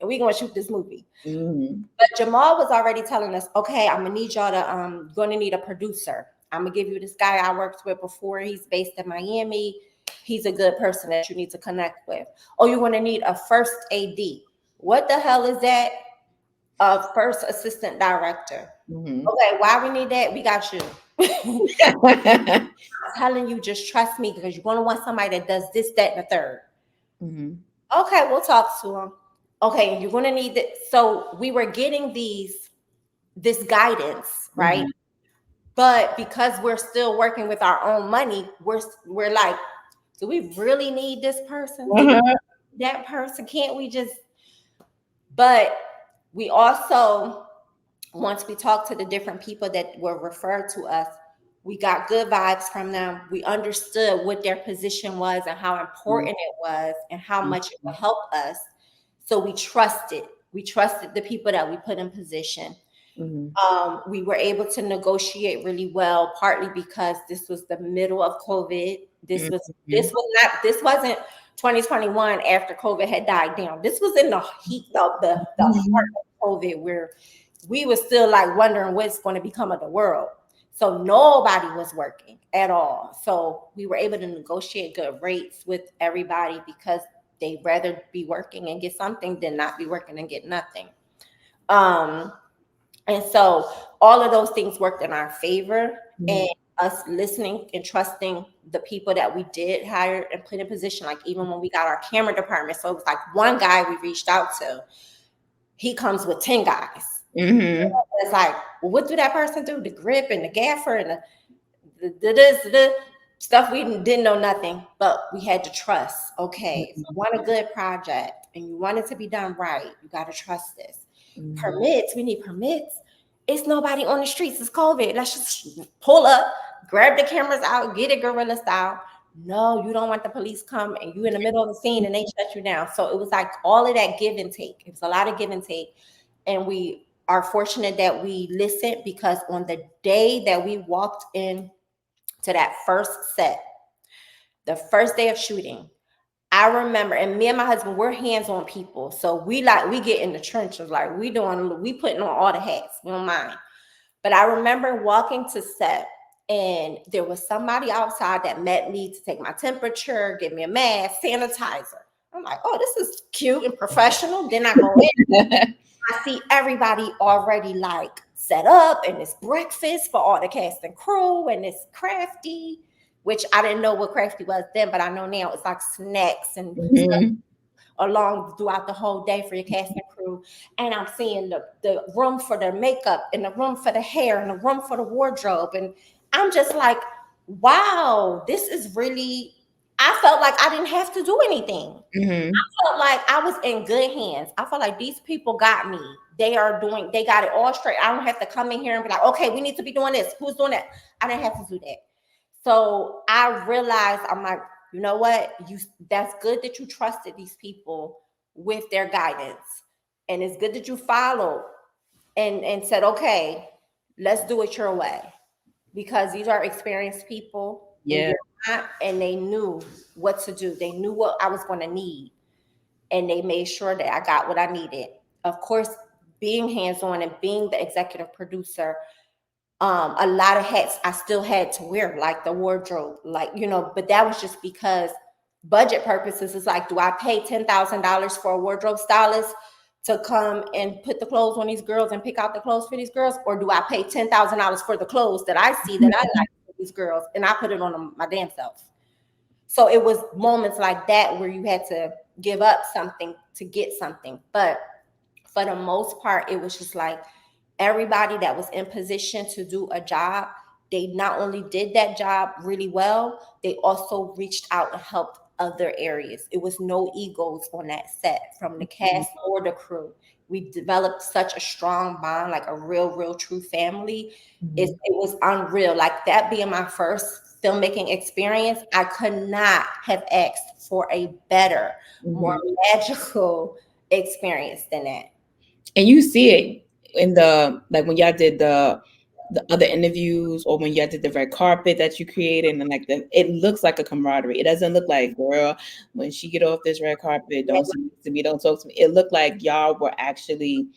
we're gonna shoot this movie. Mm-hmm. But Jamal was already telling us, okay, I'm gonna need y'all to gonna need a producer. I'm gonna give you this guy I worked with before. He's based in Miami. He's a good person that you need to connect with. Oh, you're gonna need a first AD. What the hell is that? A first assistant director. Mm-hmm. Okay, why we need that? We got you. I'm telling you, just trust me, because you're gonna want somebody that does this, that, and the third. Mm-hmm. Okay, we'll talk to him. Okay, you're gonna need that. So we were getting this guidance, right? Mm-hmm. But because we're still working with our own money, we're like, do we really need this person? Do we need that person? Can't we just? But we also, once we talked to the different people that were referred to us, we got good vibes from them. We understood what their position was and how important it was and how much it would help us. So we trusted. We trusted the people that we put in position. Mm-hmm. We were able to negotiate really well, partly because this was the middle of COVID. This wasn't 2021 after COVID had died down. This was in the heat of the heart of COVID, where we were still like wondering what's going to become of the world. So nobody was working at all. So we were able to negotiate good rates with everybody, because they'd rather be working and get something than not be working and get nothing. And so all of those things worked in our favor, and us listening and trusting the people that we did hire and put in position. Like even when we got our camera department, so it was like one guy we reached out to, he comes with 10 guys. Mm-hmm. It's like, well, what do that person do? The grip and the gaffer and the stuff we didn't know nothing, but we had to trust. Okay, if you want a good project and you want it to be done right, you got to trust this. Permits, we need permits. It's nobody on the streets. It's COVID. Let's just pull up, grab the cameras out, get it guerrilla style. No, you don't want the police come and you in the middle of the scene and they shut you down. So it was like all of that give and take. It was a lot of give and take. And we are fortunate that we listened, because on the day that we walked in to that first set, The first day of shooting, I remember, and me and my husband, we're hands-on people. So we get in the trenches, like we putting on all the hats, we don't mind. But I remember walking to set, and there was somebody outside that met me to take my temperature, give me a mask, sanitizer. I'm like, oh, this is cute and professional. Then I go in, I see everybody already like set up, and it's breakfast for all the cast and crew, and it's crafty, which I didn't know what crafty was then, but I know now it's like snacks and stuff along throughout the whole day for your cast and crew. And I'm seeing the room for the makeup, and the room for the hair, and the room for the wardrobe. And I'm just like, wow, this is really, I felt like I didn't have to do anything. I felt like I was in good hands. I felt like these people got me. They got it all straight. I don't have to come in here and be like, okay, we need to be doing this. Who's doing that? I didn't have to do that. So I realized, I'm like, you know what? That's good that you trusted these people with their guidance. And it's good that you followed and said, okay, let's do it your way. Because these are experienced people, and Yeah. you're not, and they knew what to do. They knew what I was going to need, and they made sure that I got what I needed. Of course, being hands-on and being the executive producer, a lot of hats I still had to wear, like the wardrobe, like, but that was just because budget purposes. It's like, do I pay $10,000 for a wardrobe stylist to come and put the clothes on these girls and pick out the clothes for these girls? Or do I pay $10,000 for the clothes that I see that I like for these girls, and I put it on my damn self? So it was moments like that where you had to give up something to get something. But for the most part, it was just like, everybody that was in position to do a job, they not only did that job really well, they also reached out and helped other areas. It was no egos on that set, from the cast or the crew. We developed such a strong bond, like a real true family. It was unreal. Like, that being my first filmmaking experience, I could not have asked for a better, more magical experience than that. And you see it in the, like, when y'all did the other interviews, or when y'all did the red carpet that you created, and like it looks like a camaraderie. It doesn't look like, girl, when she get off this red carpet, don't speak to me, don't talk to me. It looked like y'all were actually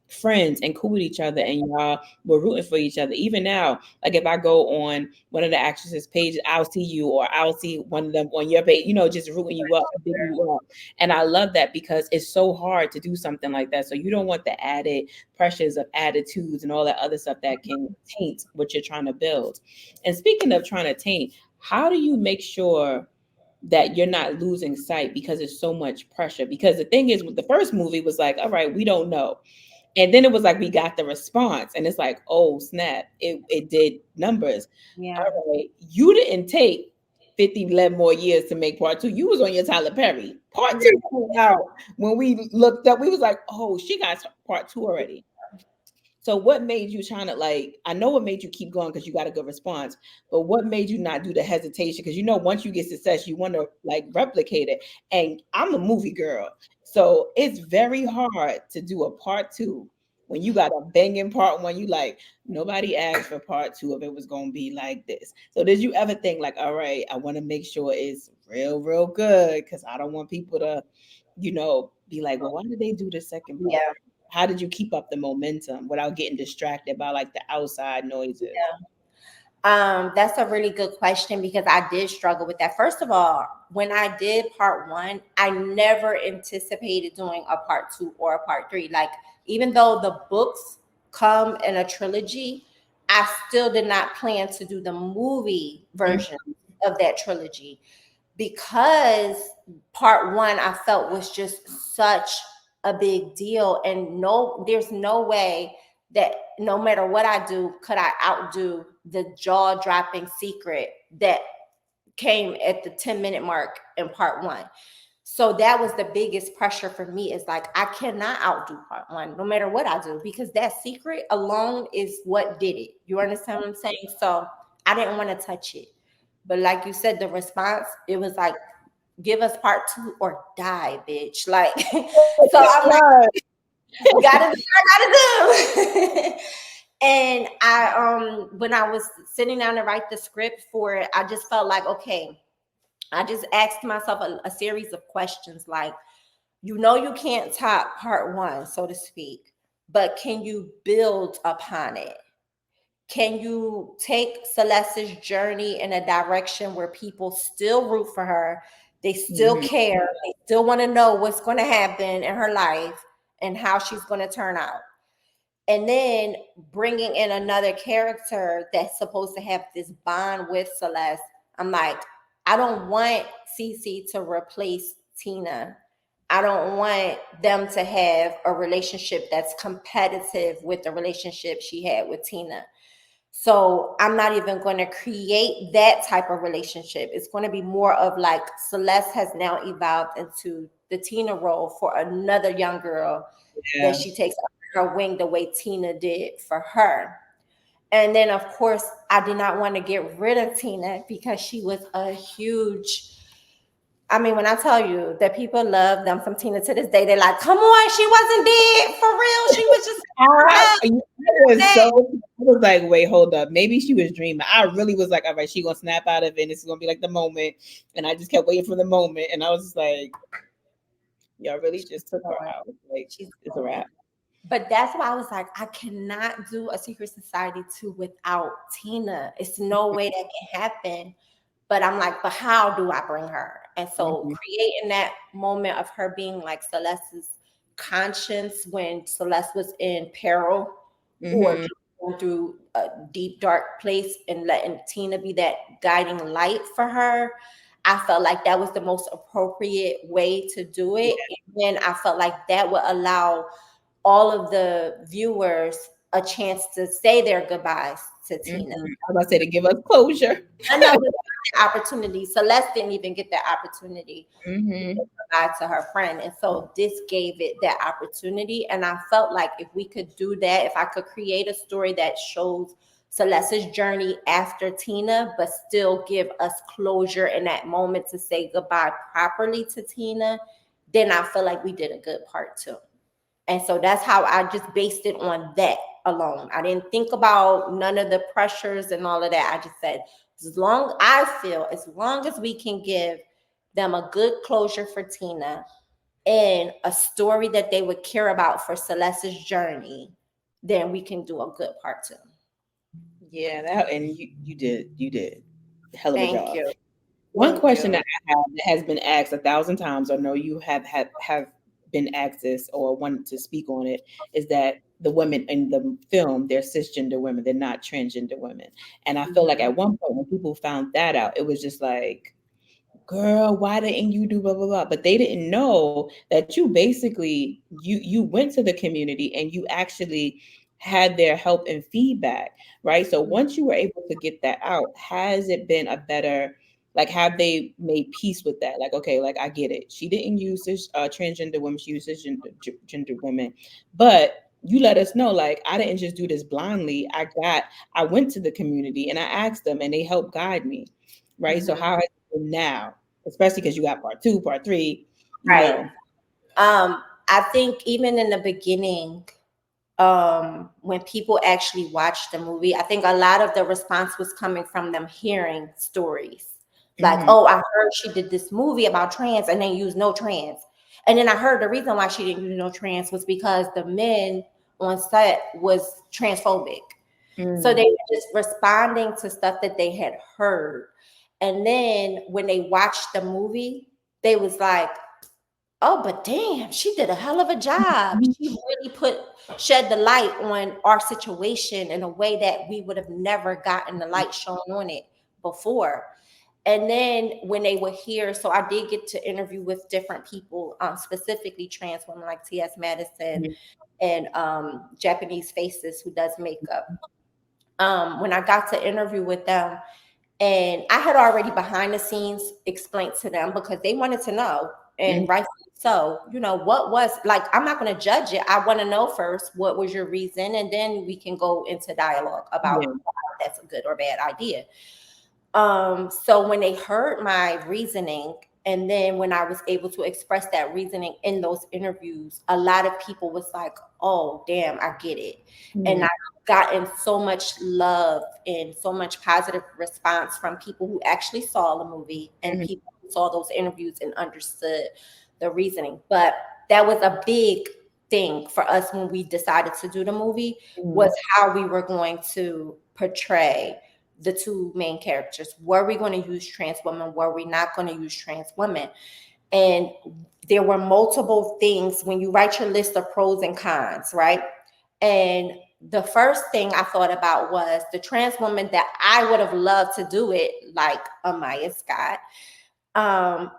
friends and cool with each other, and y'all were rooting for each other. Even now, like, if I go on one of the actresses' pages, I'll see you, or I'll see one of them on your page, just rooting you up and bigging you up. And I love that, because it's so hard to do something like that. So you don't want the added pressures of attitudes and all that other stuff that can taint what you're trying to build. And speaking of trying to taint, how do you make sure that you're not losing sight, because it's so much pressure? Because the thing is, with the first movie was like, all right, we don't know. And then it was like, we got the response, and it's like, oh snap, it did numbers. Yeah. All right, you didn't take 11 more years to make part two. You was on your Tyler Perry. Part two came out when we looked up. We was like, oh, she got part two already. So what made you trying to, like, I know what made you keep going, because you got a good response, but what made you not do the hesitation? Because once you get success, you want to like replicate it. And I'm a movie girl, so it's very hard to do a part two when you got a banging part one. You like, nobody asked for part two if it was gonna be like this. So did you ever think like, all right, I want to make sure it's real good, because I don't want people to, be like, well, why did they do the second part? Yeah. How did you keep up the momentum without getting distracted by like the outside noises? That's a really good question, because I did struggle with that. First of all, when I did part one, I never anticipated doing a part two or a part three. Like, even though the books come in a trilogy, I still did not plan to do the movie version of that trilogy, because part one I felt was just such a big deal. And there's no way that no matter what I do, could I outdo the jaw-dropping secret that came at the 10-minute mark in part one. So that was the biggest pressure for me, is like, I cannot outdo part one no matter what I do, because that secret alone is what did it. You understand what I'm saying? So I didn't want to touch it. But like you said, the response, it was like, give us part two or die, bitch. Like, so I'm like, gotta do what I gotta do. And I when I was sitting down to write the script for it, I just felt like, okay, I just asked myself a series of questions like, you can't top part one, so to speak, but can you build upon it? Can you take Celeste's journey in a direction where people still root for her? They still Mhm. care. They still want to know what's going to happen in her life and how she's going to turn out. And then bringing in another character that's supposed to have this bond with Celeste. I'm like, I don't want Cece to replace Tina. I don't want them to have a relationship that's competitive with the relationship she had with Tina. So I'm not even going to create that type of relationship. It's going to be more of like Celeste has now evolved into the Tina role for another young girl that Yeah. she takes under her wing the way Tina did for her. And then, of course, I did not want to get rid of Tina because she was a huge. I mean, when I tell you that people love them from Tina to this day, they're like, "Come on, she wasn't dead for real. She was just I was up." so I was like, wait, hold up. Maybe she was dreaming. I really was like, all right, she gonna snap out of it. And this is gonna be like the moment. And I just kept waiting for the moment. And I was just like, y'all really She's just took her going. out. Like, She's it's a going. wrap. But that's why I was like, I cannot do a Secret Society 2 without Tina. It's no way that can happen. But I'm like, but how do I bring her? And so Mm-hmm. creating that moment of her being like Celeste's conscience when Celeste was in peril or Mm-hmm. just going through a deep, dark place and letting Tina be that guiding light for her. I felt like that was the most appropriate way to do it. And then I felt like that would allow all of the viewers a chance to say their goodbyes to Mm-hmm. Tina. I was about to say to give us closure. None of us got the opportunity. Celeste didn't even get that opportunity to say Mm-hmm. goodbye to her friend. And so this gave it that opportunity. And I felt like if we could do that, if I could create a story that shows Celeste's journey after Tina, but still give us closure in that moment to say goodbye properly to Tina, then I feel like we did a good part too. And so that's how I just based it on that alone. I didn't think about none of the pressures and all of that. I just said, as long as we can give them a good closure for Tina and a story that they would care about for Celeste's journey, then we can do a good part too. Yeah, that and you did a hell of a Thank job. you. One Thank question you. that I have that has been asked 1,000 times, or know you have been asked this or wanted to speak on it, is that the women in the film, they're cisgender women, they're not transgender women. And I feel like Mhm. at one point when people found that out, it was just like, girl, why didn't you do blah blah blah? But they didn't know that you basically you went to the community and you actually had their help and feedback, right? So once you were able to get that out, has it been a better, like, have they made peace with that? Like, okay, like I get it. She didn't use this transgender women, she used gender women, but you let us know, like, I didn't just do this blindly. I went to the community and I asked them and they helped guide me, right? So Mhm. how has it been now, especially because you got part two, part three, you Right. know. I think even in the beginning, when people actually watched the movie, I think a lot of the response was coming from them hearing stories like, Hmm. oh, I heard she did this movie about trans and then used no trans. And then I heard the reason why she didn't use no trans was because the men on set was transphobic. So they Mm. were just responding to stuff that they had heard. And then when they watched the movie, they was like, oh, but damn, she did a hell of a job. She really shed the light on our situation in a way that we would have never gotten the light shown on it before. And then when they were here, so I did get to interview with different people, specifically trans women like T.S. Madison and Japanese Faces who does makeup. When I got to interview with them, and I had already behind the scenes explained to them because they wanted to know, and Mm. rightfully so, what was like, I'm not going to judge it. I want to know first, what was your reason? And then we can go into dialogue about Yeah. why that's a good or bad idea. So when they heard my reasoning, and then when I was able to express that reasoning in those interviews, a lot of people was like, oh, damn, I get it. And Mm. I've gotten so much love and so much positive response from people who actually saw the movie and Mhm. people saw those interviews and understood the reasoning. But that was a big thing for us when we decided to do the movie, was how we were going to portray the two main characters. Were we going to use trans women? Were we not going to use trans women? And there were multiple things when you write your list of pros and cons, right? And the first thing I thought about was the trans woman that I would have loved to do it, like Amaya Scott.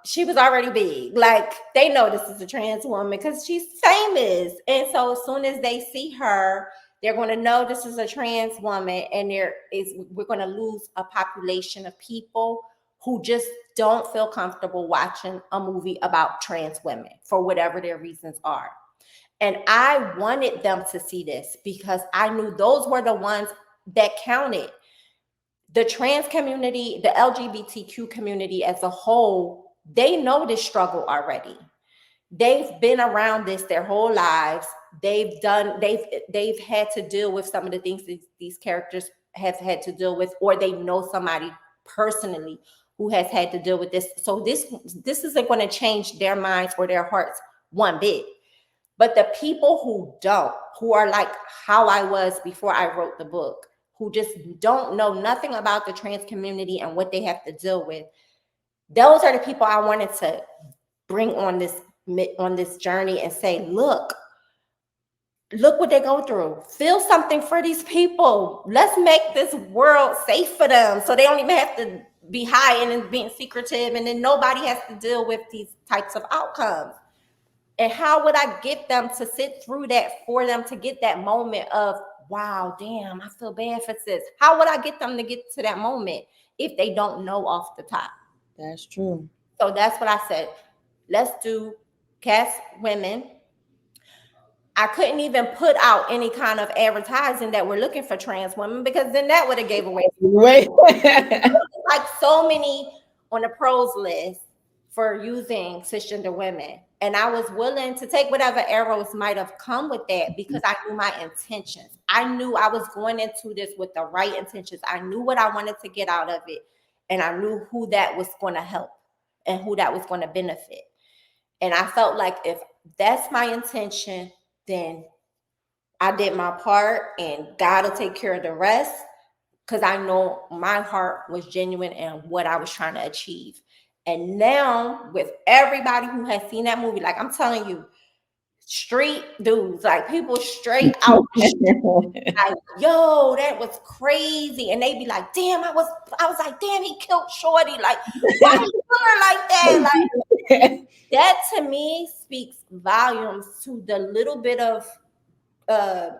She was already big. Like, they know this is a trans woman because she's famous. And so as soon as they see her, they're going to know this is a trans woman, and we're going to lose a population of people who just don't feel comfortable watching a movie about trans women for whatever their reasons are. And I wanted them to see this because I knew those were the ones that counted. The trans community, the LGBTQ community as a whole, they know this struggle already. They've been around this their whole lives. They've had to deal with some of the things that these characters have had to deal with, or they know somebody personally who has had to deal with this. So this isn't going to change their minds or their hearts one bit. But the people who don't, who are like how I was before I wrote the book, who just don't know nothing about the trans community and what they have to deal with, those are the people I wanted to bring on this journey and say, look what they go through. Feel something for these people. Let's make this world safe for them so they don't even have to be hiding and being secretive, and then nobody has to deal with these types of outcomes. And how would I get them to sit through that for them to get that moment of, wow, damn, I feel bad for sis? How would I get them to get to that moment if they don't know off the top? That's true. So that's what I said. Let's do cast women. I couldn't even put out any kind of advertising that we're looking for trans women, because then that would have gave away. Right. Like so many on the pros list for using cisgender women. And I was willing to take whatever arrows might have come with that because I knew my intentions. I knew I was going into this with the right intentions. I knew what I wanted to get out of it. And I knew who that was going to help and who that was going to benefit. And I felt like if that's my intention, then I did my part and God will take care of the rest, because I know my heart was genuine and what I was trying to achieve. And now with everybody who has seen that movie, like I'm telling you, street dudes, like people straight out, like, yo, that was crazy. And they be like, damn, I was like, damn, he killed Shorty. Like, why you do her like that? Like, that to me speaks volumes to the little bit of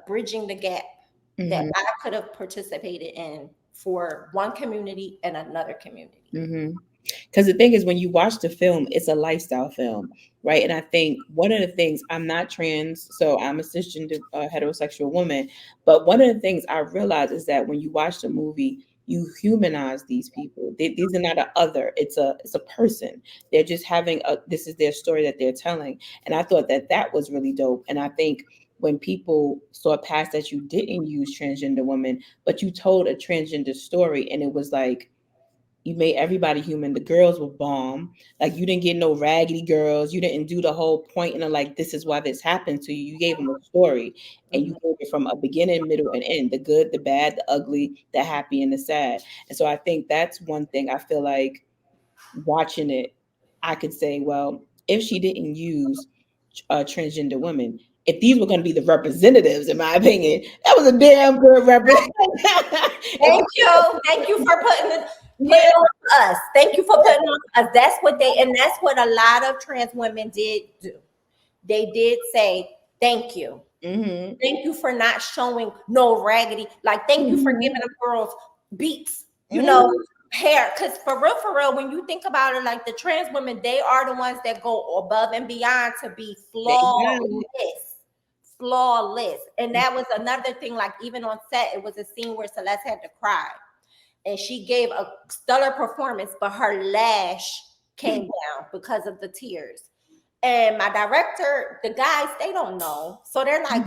bridging the gap that I could have participated in for one community and another community. Because the thing is, when you watch the film, it's a lifestyle film, right? And I think one of the things, I'm not trans, so I'm a cisgender heterosexual woman, but one of the things I realized is that when you watch the movie, you humanize these people. These are not a other. It's a person. They're just having this is their story that they're telling. And I thought that was really dope. And I think when people saw past that, you didn't use transgender women, but you told a transgender story, and it was like, you made everybody human. The girls were bomb. Like, you didn't get no raggedy girls. You didn't do the whole point and like, this is why this happened to you. You gave them a story, and you gave it from a beginning, middle, and end. The good, the bad, the ugly, the happy, and the sad. And so I think that's one thing I feel like watching it, I could say, well, if she didn't use transgender women, if these were going to be the representatives, in my opinion, that was a damn good representative. Thank you for putting it on us. Thank you for putting it on us. That's what a lot of trans women did do. They did say, thank you. Thank you for not showing no raggedy. Like, thank you for giving them girls beats, hair. Because for real, when you think about it, like the trans women, they are the ones that go above and beyond to be flawless. And that was another thing. Like, even on set, it was a scene where Celeste had to cry, and she gave a stellar performance, but her lash came down because of the tears. And my director, the guys, they don't know, so they're like,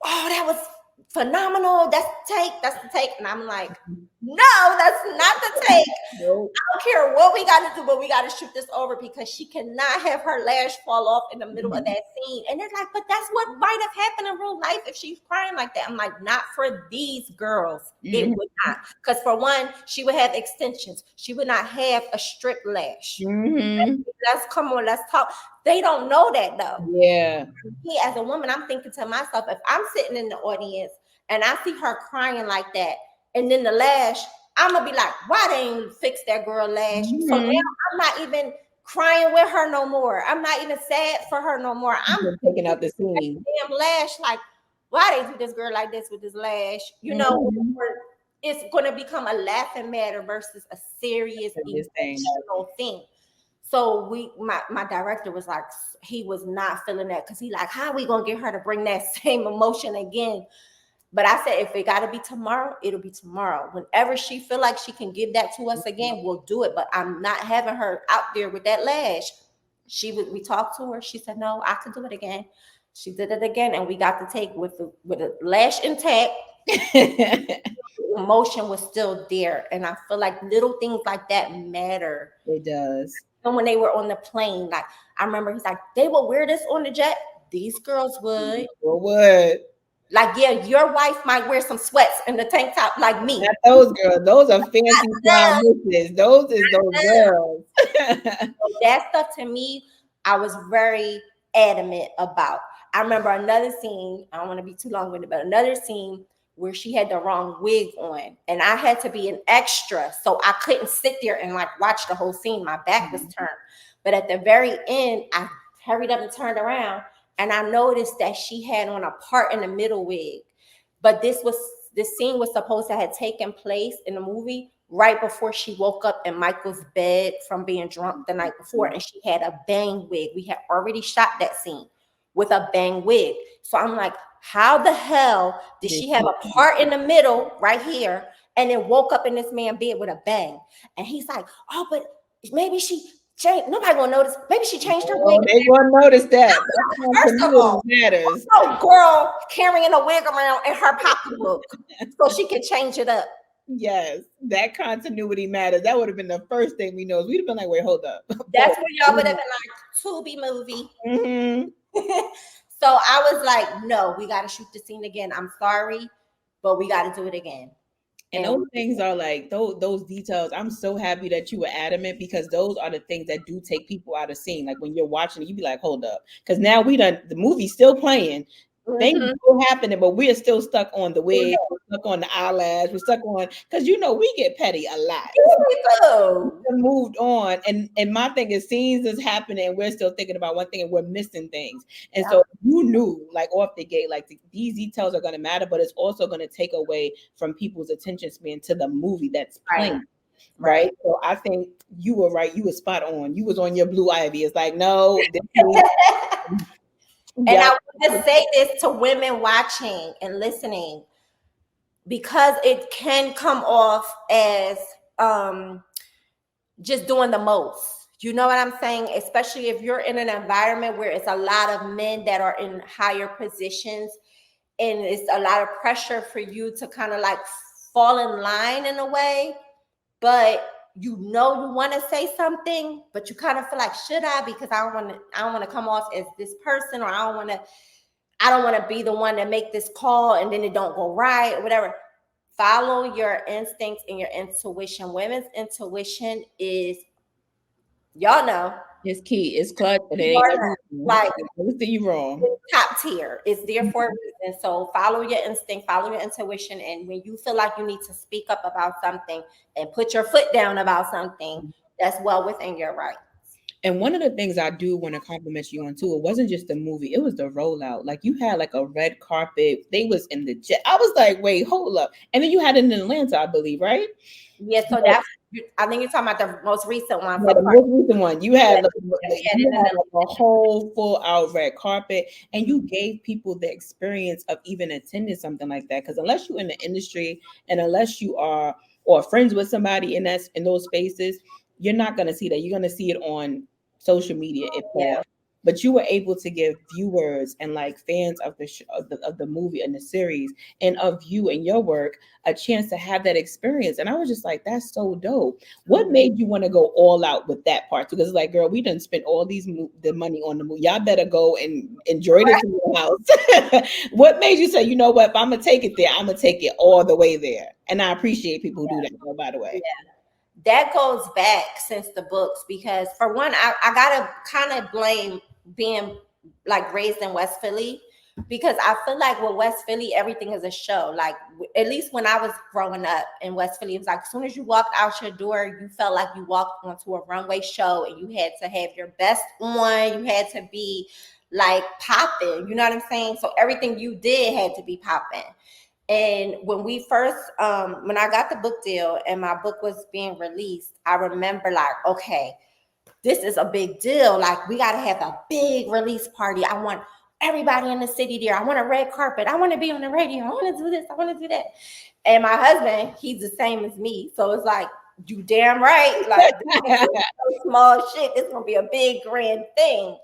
oh, that was phenomenal. That's the take. That's the take. And I'm like, no, that's not the take. Nope. I don't care what we got to do, but we got to shoot this over because she cannot have her lash fall off in the middle of that scene. And they're like, but that's what might have happened in real life if she's crying like that. I'm like, not for these girls. It would not. Because for one, she would have extensions. She would not have a strip lash. Let's come on, let's talk. They don't know that though. Yeah. Me as a woman, I'm thinking to myself, if I'm sitting in the audience and I see her crying like that, and then the lash, I'm gonna be like, why they ain't fix that girl lash? So now I'm not even crying with her no more. I'm not even sad for her no more. I'm taking out the scene. Damn lash, like, why they do this girl like this with this lash? You know, it's gonna become a laughing matter versus a serious emotional thing. So my director was like, he was not feeling that because he like, how are we gonna get her to bring that same emotion again? But I said, if it got to be tomorrow, it'll be tomorrow. Whenever she feel like she can give that to us again, we'll do it. But I'm not having her out there with that lash. We talked to her. She said, no, I can do it again. She did it again, and we got to take with a lash intact. Emotion was still there, and I feel like little things like that matter. It does. And when they were on the plane, like I remember, he's like, they would wear this on the jet. These girls would. Would. Like, yeah, your wife might wear some sweats and the tank top like me. Not those girls. Those are fancy misses. Those is those girls. So that stuff to me, I was very adamant about. I remember another scene, I don't want to be too long with it, but another scene where she had the wrong wig on and I had to be an extra. So I couldn't sit there and like watch the whole scene. My back was turned. But at the very end, I hurried up and turned around. And I noticed that she had on a part in the middle wig. But this scene was supposed to have taken place in the movie right before she woke up in Michael's bed from being drunk the night before. And she had a bang wig. We had already shot that scene with a bang wig. So I'm like, how the hell did she have a part in the middle right here and then woke up in this man's bed with a bang? And he's like, oh, but maybe she changed. Nobody gonna notice. Maybe she changed her wig. They gonna notice that. First of all, matters. No girl carrying a wig around in her pocketbook so she can change it up. Yes, that continuity matters. That would have been the first thing we know. We'd have been like, wait, hold up. That's where y'all would have been like, Tubi movie. So I was like, no, we got to shoot the scene again. I'm sorry, but we got to do it again. And those things are like those details. I'm so happy that you were adamant because those are the things that do take people out of scene. Like when you're watching, you be like, hold up, because now the movie's still playing. Things are still happening, but we're still stuck on the wig, we're stuck on the eyelash, we're stuck on because we get petty a lot. We moved on, and my thing is scenes is happening, and we're still thinking about one thing, and we're missing things. And so you knew, like off the gate, like these details are going to matter, but it's also going to take away from people's attention span to the movie that's playing. Right. So I think you were right. You were spot on. You was on your Blue Ivy. It's like, no. And I want to say this to women watching and listening because it can come off as just doing the most. You know what I'm saying? Especially if you're in an environment where it's a lot of men that are in higher positions and it's a lot of pressure for you to kind of like fall in line in a way, but you want to say something, but you kind of feel like, should I? Because I don't want to come off as this person, or I don't want to be the one that make this call and then it don't go right or whatever. Follow your instincts and your intuition. Women's intuition is, y'all know, it's key. It's clutch. It ain't like you wrong. It's top tier. It's there for a reason. So follow your instinct, follow your intuition, and when you feel like you need to speak up about something and put your foot down about something, that's well within your rights. And one of the things I do want to compliment you on too, it wasn't just the movie, it was the rollout. Like you had like a red carpet. They was in the jet. I was like, wait, hold up. And then you had it in Atlanta, I believe, right? Yeah, so I think you're talking about the most recent one. Yeah, the most recent one. You had a whole full out red carpet, and you gave people the experience of even attending something like that. Because unless you're in the industry and unless you are or friends with somebody in those spaces, you're not going to see that. You're going to see it on social media. but you were able to give viewers and like fans of the of the movie and the series and of you and your work a chance to have that experience. And I was just like, that's so dope. What made you want to go all out with that part? Because it's like, girl, we done spent all the money on the movie. Y'all better go and enjoy this in your house. What made you say, you know what, if I'm gonna take it there, I'm gonna take it all the way there? And I appreciate people who do that, girl, by the way. That goes back since the books, because for one, I gotta kind of blame being like raised in West Philly, because I feel like with West Philly, everything is a show. Like, at least when I was growing up in West Philly, it was like as soon as you walked out your door, you felt like you walked onto a runway show, and you had to have your best on. You had to be like popping. You know what I'm saying? So everything you did had to be popping. And when we first, when I got the book deal and my book was being released, I remember like, okay, this is a big deal. Like, we got to have a big release party. I want everybody in the city there. I want a red carpet. I want to be on the radio. I want to do this. I want to do that. And my husband, he's the same as me. So it's like, you damn right. Like, this is small shit. It's going to be a big grand thing.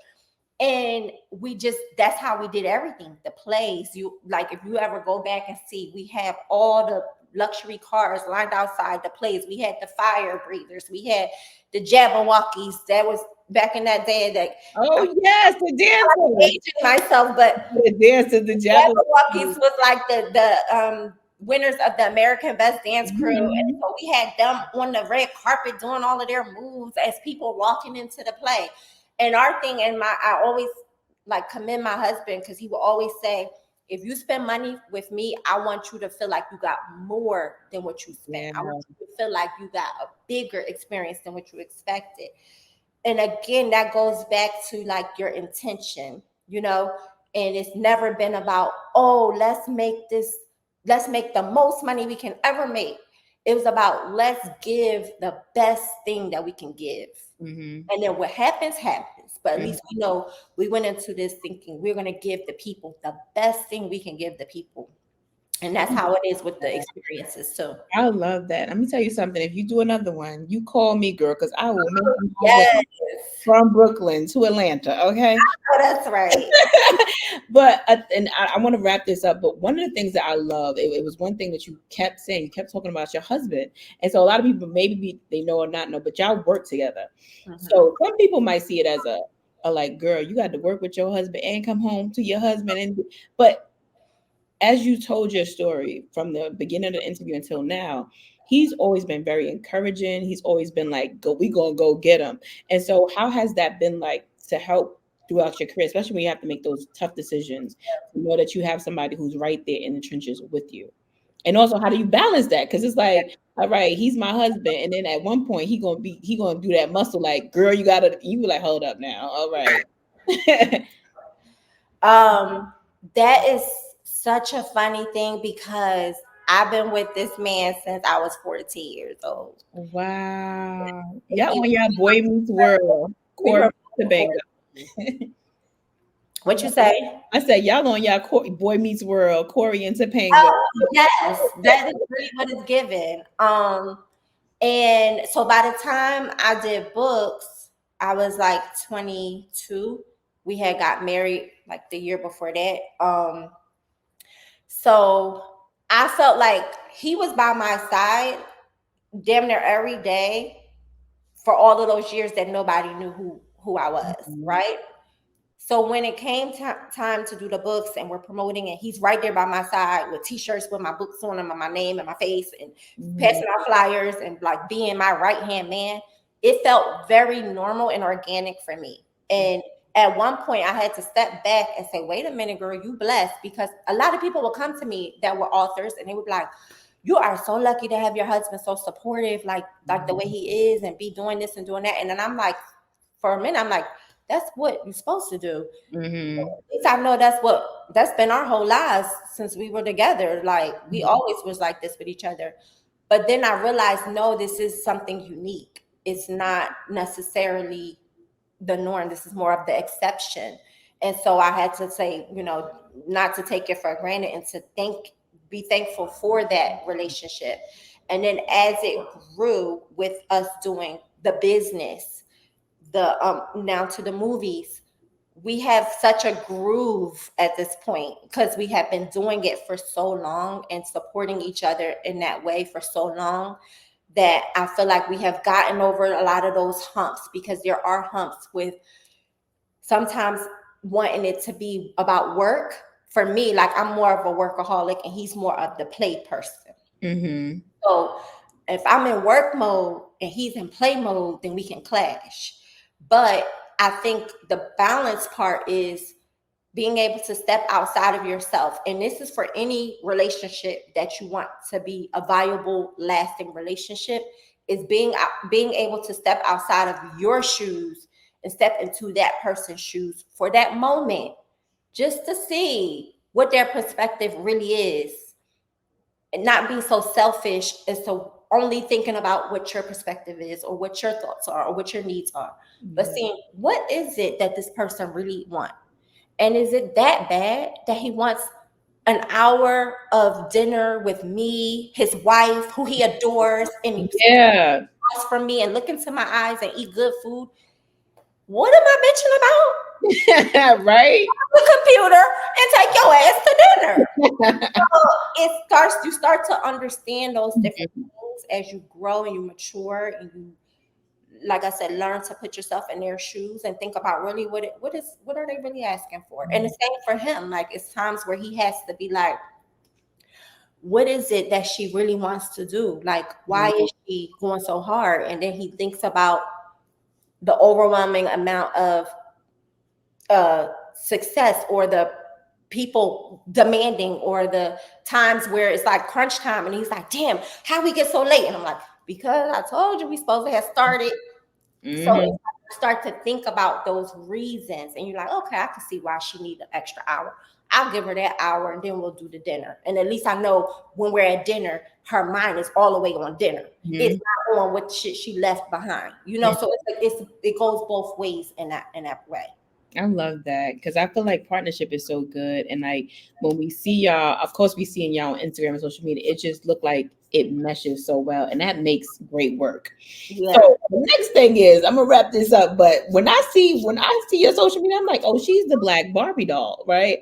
And we just, that's how we did everything. The plays, you like, if you ever go back and see, we have all the luxury cars lined outside the plays. We had the fire breathers, we had the Jabberwockies. That was back in that day. That Oh yes, the I'm dancers. aging myself, but The dancers, the Jabberwockies was like the winners of the American Best Dance Crew. Mhm. And so we had them on the red carpet doing all of their moves as people walking into the play. And our thing, and I always like commend my husband, because he will always say, if you spend money with me, I want you to feel like you got more than what you spent. Yeah. I want you to feel like you got a bigger experience than what you expected. And again, that goes back to like your intention, you know, and it's never been about, oh, let's make the most money we can ever make. It was about, let's give the best thing that we can give. Mm-hmm. And then what happens, happens. But at Mm-hmm. least we know we went into this thinking we're going to give the people the best thing we can give the people. And that's how it is with the experiences too. I love that. Let me tell you something. If you do another one, you call me, girl, because I will make my way Yes. from Brooklyn to Atlanta. Okay. Oh, that's right. But and I want to wrap this up. But one of the things that I love, it was one thing that you kept saying. You kept talking about your husband, and so a lot of people maybe they know or not know, but y'all work together. Mhm. So some people might see it as a like, girl, you got to work with your husband and come home to your husband, and but as you told your story from the beginning of the interview until now, he's always been very encouraging. He's always been like, go, we gonna go get him. And so how has that been like to help throughout your career, especially when you have to make those tough decisions, to know that you have somebody who's right there in the trenches with you? And also, how do you balance that? Because it's like, all right, he's my husband, and then at one point he gonna do that muscle like, girl, you be like, hold up now, all right. That is such a funny thing, because I've been with this man since I was 14 years old. Wow. And Yeah, he on your Boy Meets World, we Corey were Topanga. what you say? I said, y'all on y'all Boy Meets World, Corey and Topanga. Oh, yes, that is really what it's given. And so by the time I did books, I was like 22. We had got married like the year before that. So I felt like he was by my side damn near every day for all of those years that nobody knew who I was, Mhm. right? So when it came time to do the books and we're promoting, and he's right there by my side with t-shirts with my books on them and my name and my face, and Mhm. passing out flyers and like being my right hand man, it felt very normal and organic for me. And at one point I had to step back and say, wait a minute, girl, you blessed, because a lot of people would come to me that were authors and they would be like, you are so lucky to have your husband so supportive, like the way he is, and be doing this and doing that. And then I'm like, for a minute, I'm like, that's what you're supposed to do. Mhm. At least I know that's been our whole lives since we were together. Like, we always was like this with each other. But then I realized, no, this is something unique. It's not necessarily the norm. This is more of the exception. And so I had to say, not to take it for granted, and to be thankful for that relationship. And then as it grew with us doing the business, the now to the movies, we have such a groove at this point because we have been doing it for so long and supporting each other in that way for so long, that I feel like we have gotten over a lot of those humps, because there are humps with sometimes wanting it to be about work. For me, like, I'm more of a workaholic and he's more of the play person. Mm-hmm. So if I'm in work mode and he's in play mode, then we can clash. But I think the balance part is being able to step outside of yourself. And this is for any relationship that you want to be a viable, lasting relationship, is being able to step outside of your shoes and step into that person's shoes for that moment, just to see what their perspective really is, and not be so selfish as to only thinking about what your perspective is or what your thoughts are or what your needs are, but seeing what is it that this person really wants. And is it that bad that he wants an hour of dinner with me, his wife, who he adores, and he Yeah. wants from me and look into my eyes and eat good food? What am I bitching about? Right. The computer and take your ass to dinner. You start to understand those different things as you grow and you mature and you, like I said, learn to put yourself in their shoes and think about really what are they really asking for. And the same for him. Like, it's times where he has to be like, what is it that she really wants to do? Like, why is she going so hard? And then he thinks about the overwhelming amount of success, or the people demanding, or the times where it's like crunch time and he's like, damn, how we get so late? And I'm like, because I told you we supposed to have started. So Mm-hmm. it's like you start to think about those reasons and you're like, okay, I can see why she need an extra hour. I'll give her that hour and then we'll do the dinner. And at least I know when we're at dinner, her mind is all the way on dinner. It's not on what shit she left behind. So it's like it goes both ways in that way. I love that because I feel like partnership is so good. And like when we see y'all, of course, we seeing y'all on Instagram and social media, it just look like it meshes so well. And that makes great work. Yeah. So the next thing is, I'm gonna wrap this up. But when I see your social media, I'm like, oh, she's the black Barbie doll, right?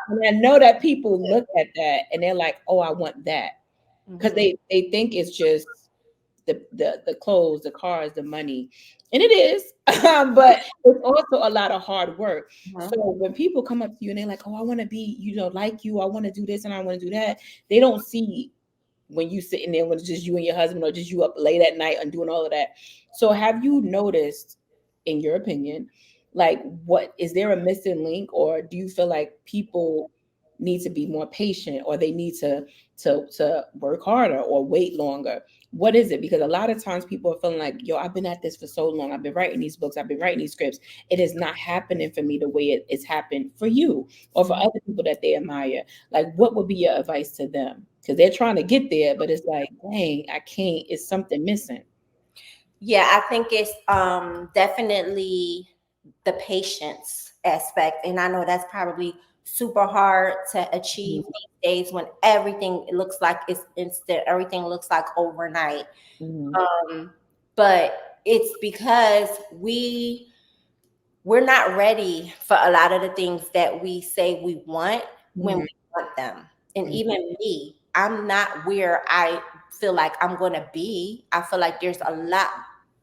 And I know that people look at that and they're like, oh, I want that. Because Mm-hmm. they think it's just the clothes, the cars, the money, and it is, but it's also a lot of hard work. So when people come up to you and they're like, "Oh, I want to be, like you. I want to do this and I want to do that," they don't see when you sitting there when it's just you and your husband or just you up late at night and doing all of that. So have you noticed, in your opinion, like what is there a missing link, or do you feel like people need to be more patient, or they need to work harder or wait longer? What is it? Because a lot of times people are feeling like, yo, I've been at this for so long. I've been writing these books. I've been writing these scripts. It is not happening for me the way it's happened for you or for other people that they admire. Like, what would be your advice to them? Because they're trying to get there, but it's like, dang, I can't. It's something missing. Yeah, I think it's definitely the patience aspect. And I know that's probably super hard to achieve these days when everything looks like it's instant, everything looks like overnight. Mm-hmm. But it's because we're not ready for a lot of the things that we say we want when we want them. And even me, I'm not where I feel like I'm going to be. I feel like there's a lot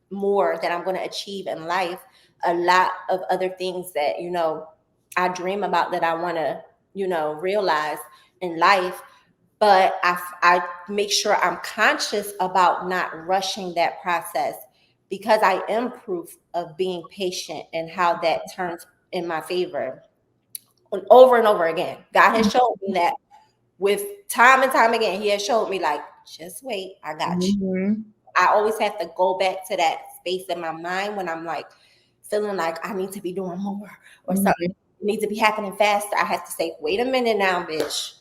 more that I'm going to achieve in life, a lot of other things that, I dream about that I want to, realize in life. But I make sure I'm conscious about not rushing that process, because I am proof of being patient and how that turns in my favor over and over again. God has shown me that with time and time again. He has showed me, like, just wait, I got you. Mm-hmm. I always have to go back to that space in my mind when I'm like feeling like I need to be doing more or something needs to be happening faster. I have to say, wait a minute now, bitch.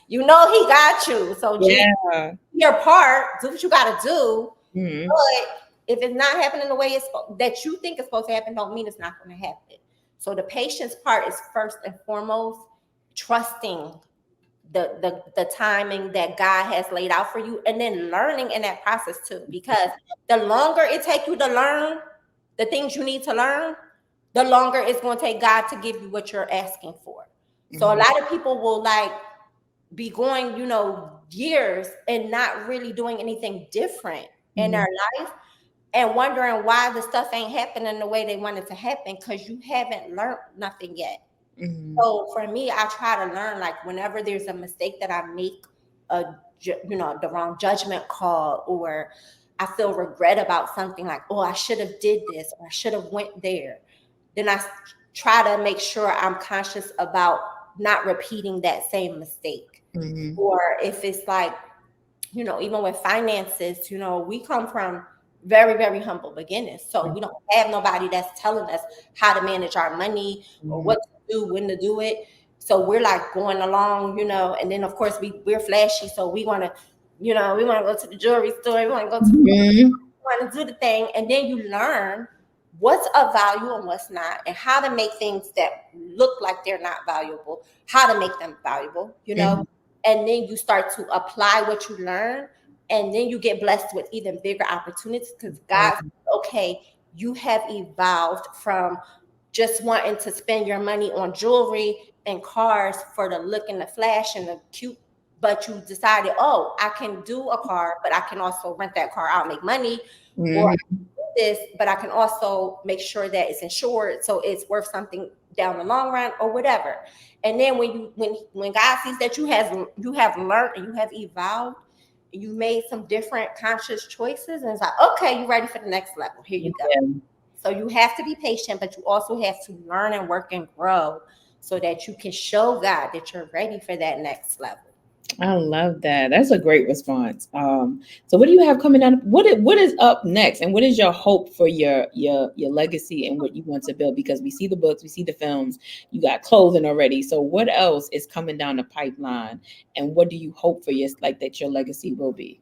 You know he got you. So just Yeah. your part, do what you gotta do. Mm-hmm. But if it's not happening the way that you think it's supposed to happen, don't mean it's not going to happen. So the patience part is first and foremost, trusting the timing that God has laid out for you, and then learning in that process too. Because the longer it takes you to learn, the things you need to learn, the longer it's going to take God to give you what you're asking for. So a lot of people will like be going, years and not really doing anything different in their life and wondering why the stuff ain't happening the way they want it to happen because you haven't learned nothing yet. So for me, I try to learn like whenever there's a mistake that I make, the wrong judgment call, or I feel regret about something like, oh, I should have did this or I should have went there. Then try to make sure I'm conscious about not repeating that same mistake. Or if it's like, even with finances, we come from very, very humble beginnings. So we don't have nobody that's telling us how to manage our money or what to do, when to do it. So we're like going along, and then of course we're flashy. So we want to, we want to go to the jewelry store. We want to go to, we want to do the thing. And then you learn what's of value and what's not, and how to make things that look like they're not valuable, how to make them valuable, and then you start to apply what you learn, and then you get blessed with even bigger opportunities because God, okay, you have evolved from just wanting to spend your money on jewelry and cars for the look and the flash and the cute, but you decided, oh, I can do a car, but I can also rent that car out, make money, or I can do this, but I can also make sure that it's insured, so it's worth something down the long run or whatever. And then when God sees that you have learned and you have evolved, you made some different conscious choices, and it's like, okay, you're ready for the next level. Here you go. So you have to be patient, but you also have to learn and work and grow so that you can show God that you're ready for that next level. I love that. That's a great response. So what do you have coming out? What is up next, and what is your hope for your legacy and what you want to build? Because we see the books, we see the films, you got clothing already. So what else is coming down the pipeline, and what do you hope for your legacy will be?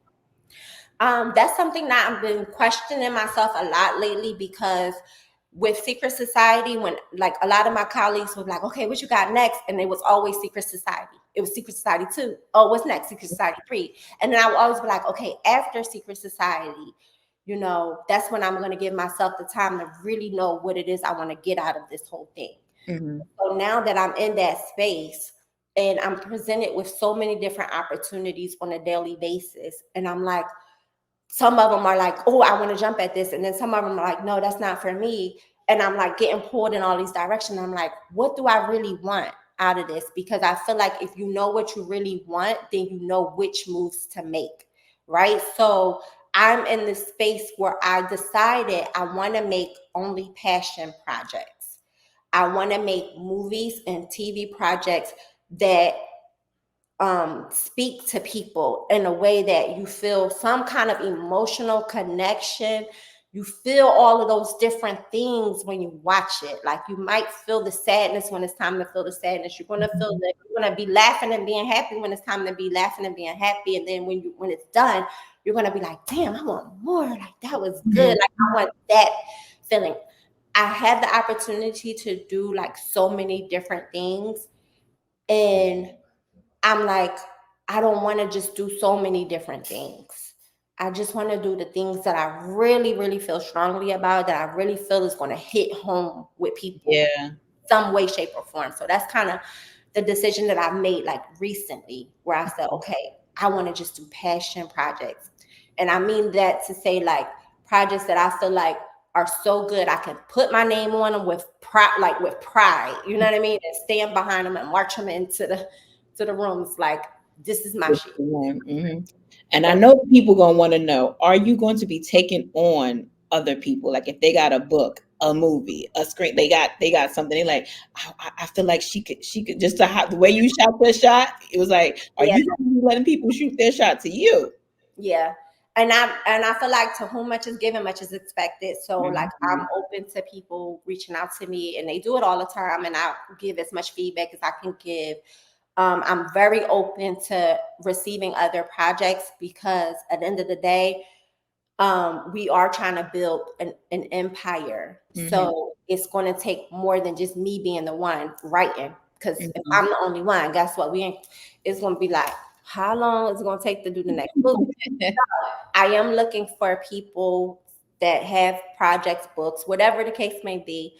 That's something that I've been questioning myself a lot lately because with Secret Society, when like a lot of my colleagues were like, okay, what you got next? And it was always Secret Society. It was Secret Society 2. Oh, what's next? Secret Society 3. And then I would always be like, okay, after Secret Society, that's when I'm going to give myself the time to really know what it is I want to get out of this whole thing. So now that I'm in that space and I'm presented with so many different opportunities on a daily basis, and I'm like, some of them are like, oh, I want to jump at this. And then some of them are like, no, that's not for me. And I'm like getting pulled in all these directions. I'm like, what do I really want out of this? Because I feel like if you know what you really want, then you know which moves to make. Right. So I'm in this space where I decided I want to make only passion projects. I want to make movies and TV projects that speak to people in a way that you feel some kind of emotional connection. You feel all of those different things when you watch it. Like you might feel the sadness when it's time to feel the sadness. You're gonna feel that you're gonna be laughing and being happy when it's time to be laughing and being happy. And then when it's done, you're gonna be like, damn, I want more. Like that was good. Like I want that feeling. I have the opportunity to do like so many different things. And I'm like, I don't want to just do so many different things. I just want to do the things that I really, really feel strongly about, that I really feel is going to hit home with people, some way, shape, or form. So that's kind of the decision that I've made like recently, where I said, okay, I want to just do passion projects. And I mean that to say like projects that I feel like are so good I can put my name on them with pride, like with pride, you know what I mean, and stand behind them and march them into the rooms like this is my shit. And I know people gonna want to know: are you going to be taking on other people? Like if they got a book, a movie, a screen, they got something. They like, I feel like she could just the way you shot their shot. It was like, are Yeah, you going to be letting people shoot their shot to you? yeah. And I feel like to whom much is given, much is expected. So like I'm open to people reaching out to me, and they do it all the time, and I give as much feedback as I can give. I'm very open to receiving other projects because at the end of the day, we are trying to build an empire. So it's going to take more than just me being the one writing. Because if I'm the only one, guess what? It's going to be like, how long is it going to take to do the next book? I am looking for people that have projects, books, whatever the case may be.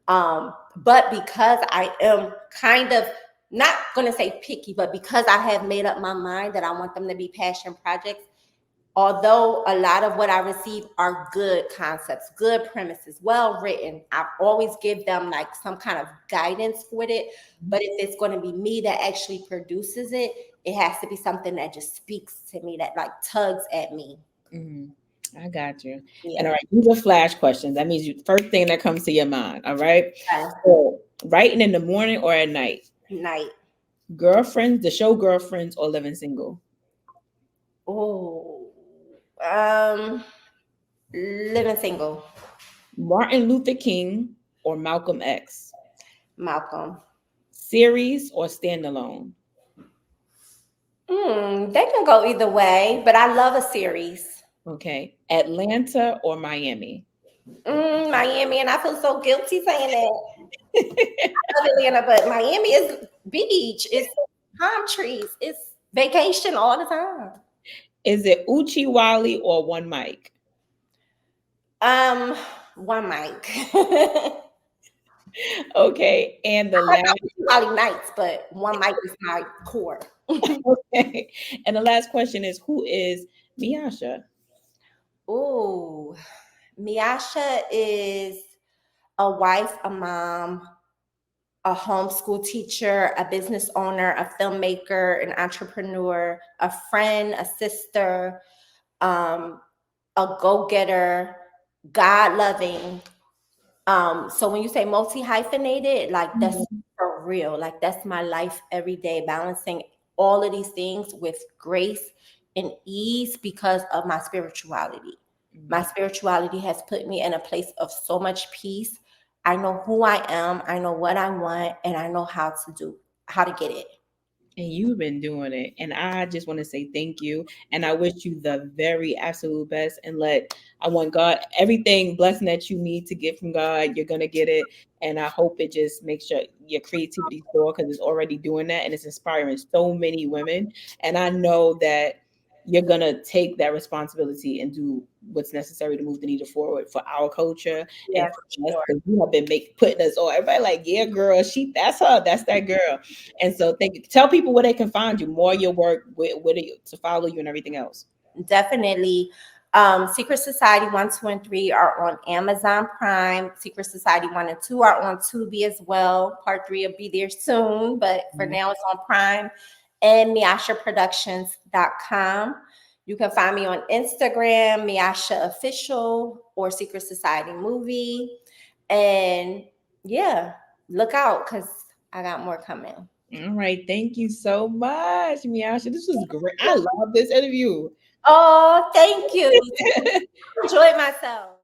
But because I am kind of not going to say picky, but because I have made up my mind that I want them to be passion projects, although a lot of what I receive are good concepts, good premises, well written, I always give them like some kind of guidance with it. But if it's going to be me that actually produces it, it has to be something that just speaks to me, that like tugs at me. Mhm. I got you. And all Yeah. right, these are flash questions. That means you first thing that comes to your mind. All right. Okay. So writing in the morning or at night? Night. Girlfriends, the show Girlfriends, or living single? Oh, um, living single. Martin Luther King or Malcolm X? Malcolm. Series or standalone? They can go either way, but I love a series. Okay. Atlanta or Miami? Miami, and I feel so guilty saying that. I love Atlanta, but Miami is beach, it's palm trees, it's vacation all the time. Is it Uchi Wally or One Mic? Um, one mic. I Okay. And the like last Valley nights, but one mic is my core. okay. And the last question is who is Miasha? Ooh, Miasha is a wife, a mom, a homeschool teacher, a business owner, a filmmaker, an entrepreneur, a friend, a sister, um, a go-getter, God-loving. So when you say multi-hyphenated, like that's for real. Like that's my life every day, balancing all of these things with grace and ease because of my spirituality. My spirituality has put me in a place of so much peace. I know who I am, I know what I want, and I know how to get it. And you've been doing it. And I just want to say thank you. And I wish you the very absolute best. And I want God, everything blessing that you need to get from God, you're going to get it. And I hope it just makes your creativity soar because it's already doing that. And it's inspiring so many women. And I know that you're going to take that responsibility and do what's necessary to move the needle forward for our culture and Yeah, for us for because you have been putting us on. Everybody like, yeah, girl, that's her, that's that girl. And so thank you. Tell people where they can find you, more your work, to follow you and everything else. sure. Definitely. Secret Society 1, 2, and 3 are on Amazon Prime. Secret Society 1 and 2 are on Tubi as well. Part 3 will be there soon, but for now it's on Prime and MiashaProductions.com. You can find me on Instagram, Miasha Official or Secret Society Movie. And yeah, look out because I got more coming. All right. Thank you so much, Miasha. This was great. I love this interview. Oh, thank you. I enjoyed myself.